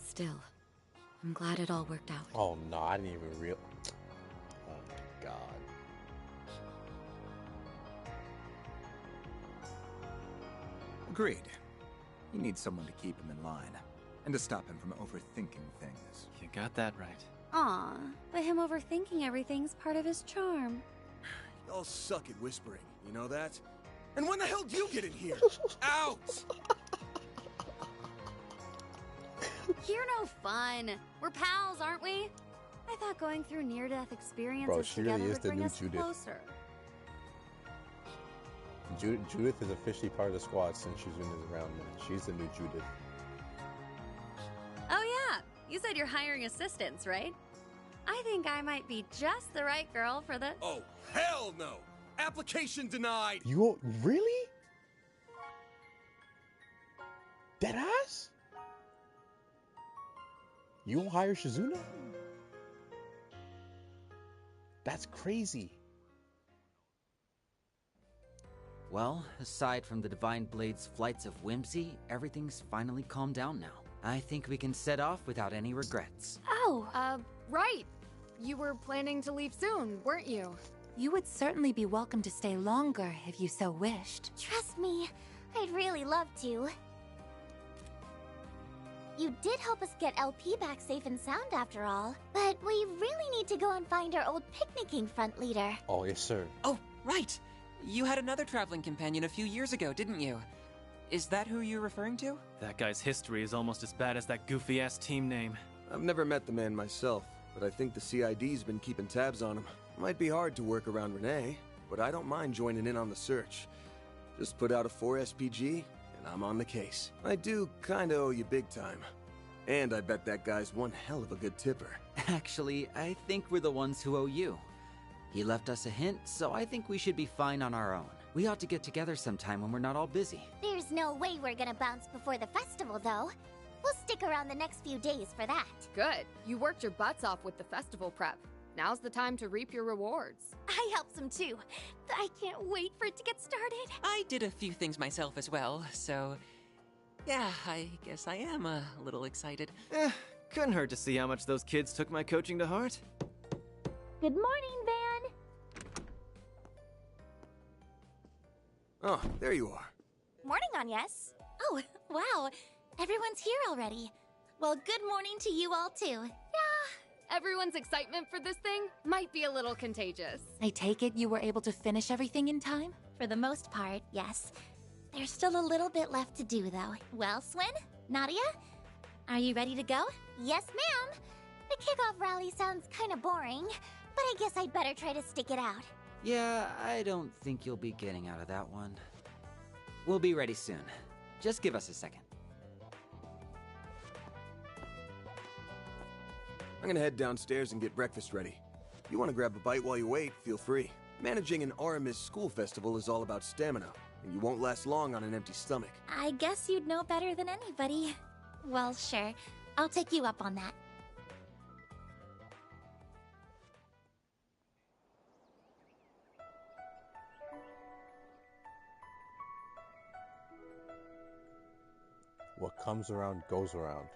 Still, I'm glad it all worked out. Oh no, I didn't even real. Oh my god. Agreed. You need someone to keep him in line, and to stop him from overthinking things. You got that right. Aw, but him overthinking everything's part of his charm. Y'all suck at whispering, you know that? And when the hell do you get in here? Out! You're no fun. We're pals, aren't we? I thought going through near-death experiences she together really is would the bring new us Judith. closer. Judith is officially part of the squad since she's around now. She's the new Judith. Oh yeah, you said you're hiring assistants, right? I think I might be just the right girl for the... Oh, hell no! Application denied! You really? Deadass? You won't hire Shizuna? That's crazy. Well, aside from the Divine Blade's flights of whimsy, everything's finally calmed down now. I think we can set off without any regrets. Oh, right. You were planning to leave soon, weren't you? You would certainly be welcome to stay longer if you so wished. Trust me, I'd really love to. You did help us get LP back safe and sound after all. But we really need to go and find our old picnicking front leader. Oh, yes, sir. Oh, right! You had another traveling companion a few years ago, didn't you? Is that who you're referring to? That guy's history is almost as bad as that goofy-ass team name. I've never met the man myself, but I think the CID's been keeping tabs on him. Might be hard to work around Renee, but I don't mind joining in on the search. Just put out a 4 SPG, and I'm on the case. I do kinda owe you big time. And I bet that guy's one hell of a good tipper. Actually, I think we're the ones who owe you. He left us a hint, so I think we should be fine on our own. We ought to get together sometime when we're not all busy. There's no way we're gonna bounce before the festival, though. We'll stick around the next few days for that. Good. You worked your butts off with the festival prep. Now's the time to reap your rewards. I helped some too. I can't wait for it to get started. I did a few things myself as well, so... yeah, I guess I am a little excited. Couldn't hurt to see how much those kids took my coaching to heart. Good morning, Van. Oh, there you are. Morning, Agnes. Oh, wow. Everyone's here already. Well, good morning to you all too. Yeah, everyone's excitement for this thing might be a little contagious. I take it you were able to finish everything in time? For the most part, yes. There's still a little bit left to do, though. Well, Swin, Nadia, are you ready to go? Yes, ma'am. The kickoff rally sounds kind of boring, but I guess I'd better try to stick it out. Yeah, I don't think you'll be getting out of that one. We'll be ready soon. Just give us a second. I'm gonna head downstairs and get breakfast ready. If you want to grab a bite while you wait, feel free. Managing an Aramis school festival is all about stamina, and you won't last long on an empty stomach. I guess you'd know better than anybody. Well, sure. I'll take you up on that. What comes around goes around.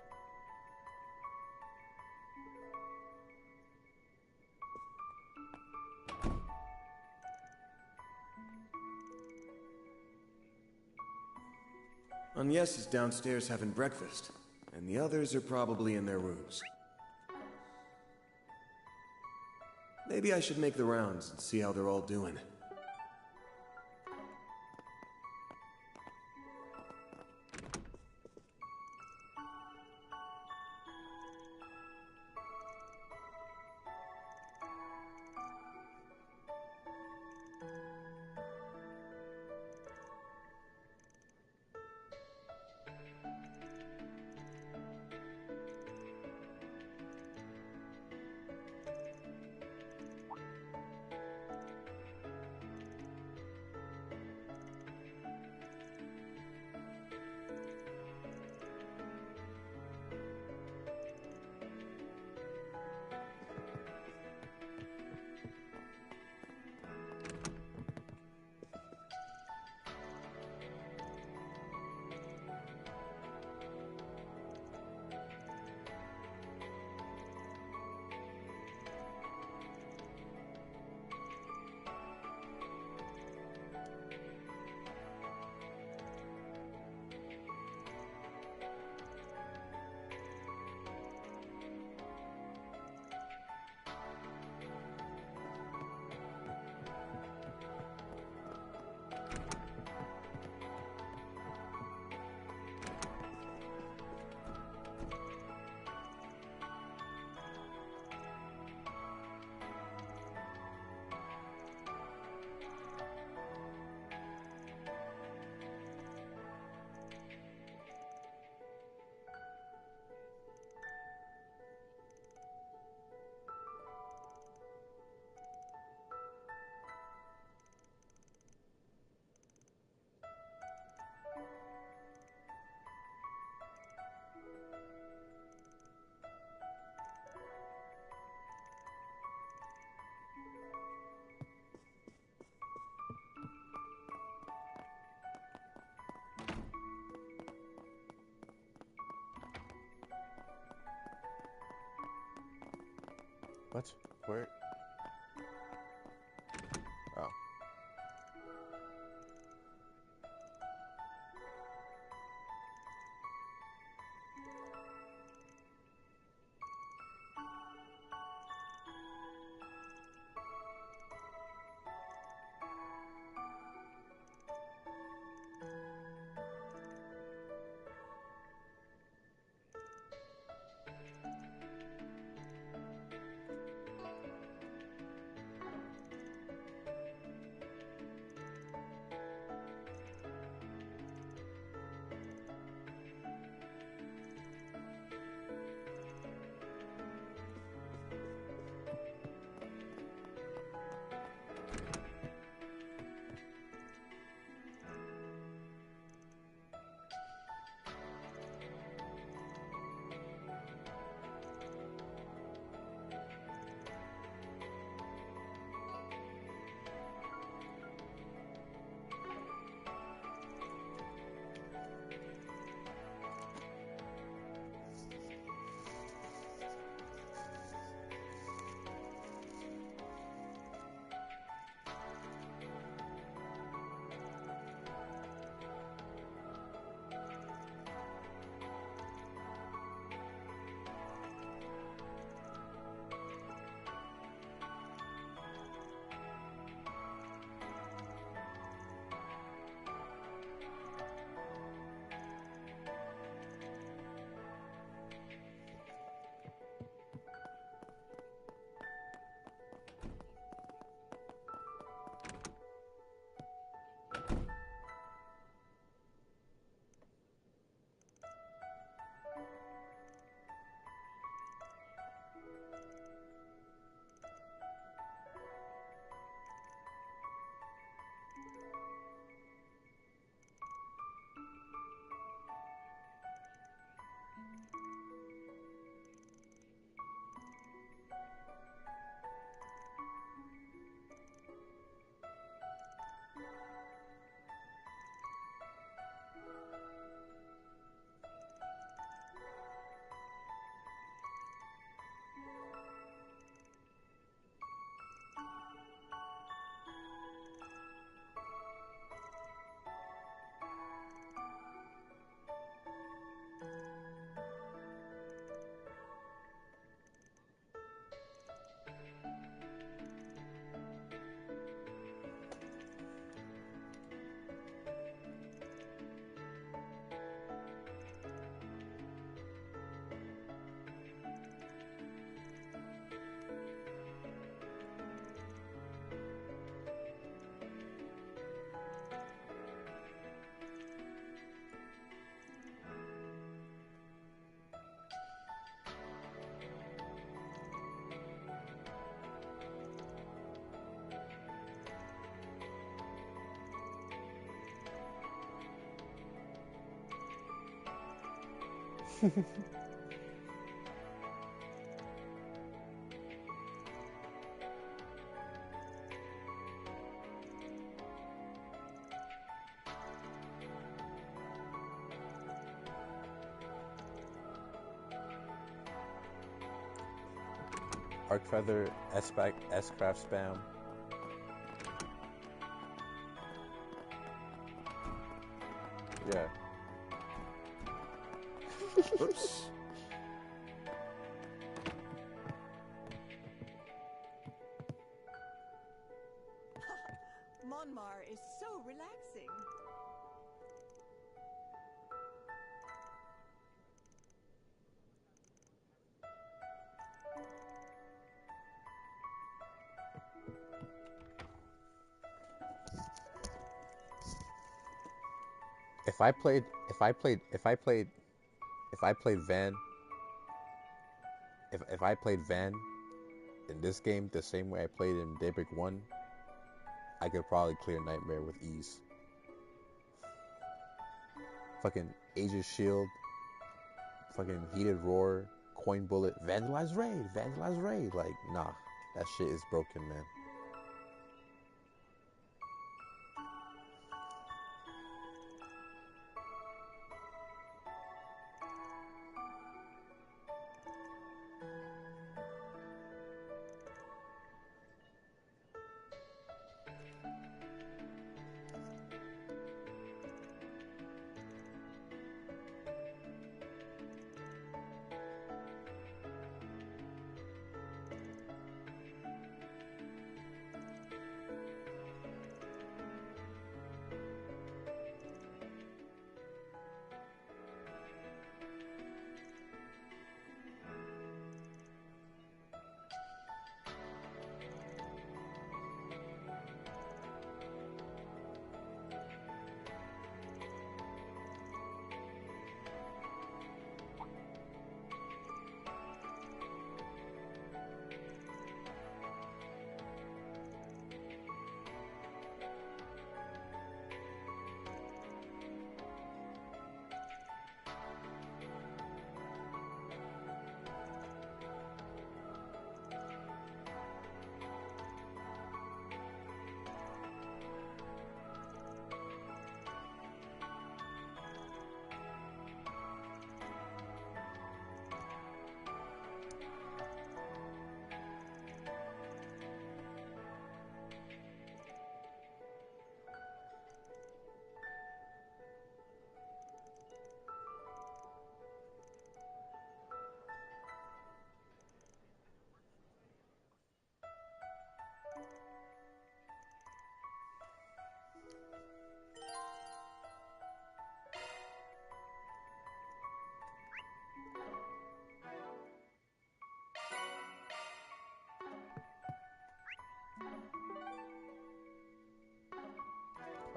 Agnes is downstairs having breakfast, and the others are probably in their rooms. Maybe I should make the rounds and see how they're all doing. What? Where? Oh. Arc Feather, S-Craft spam. Yeah. Oops. Monmar is so relaxing. If I played Van, if I played Van in this game the same way I played in Daybreak 1, I could probably clear Nightmare with ease. Fucking Aegis Shield, fucking Heated Roar, Coin Bullet, Vandalize Raid. Like, nah, that shit is broken, man.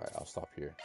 Alright, I'll stop here.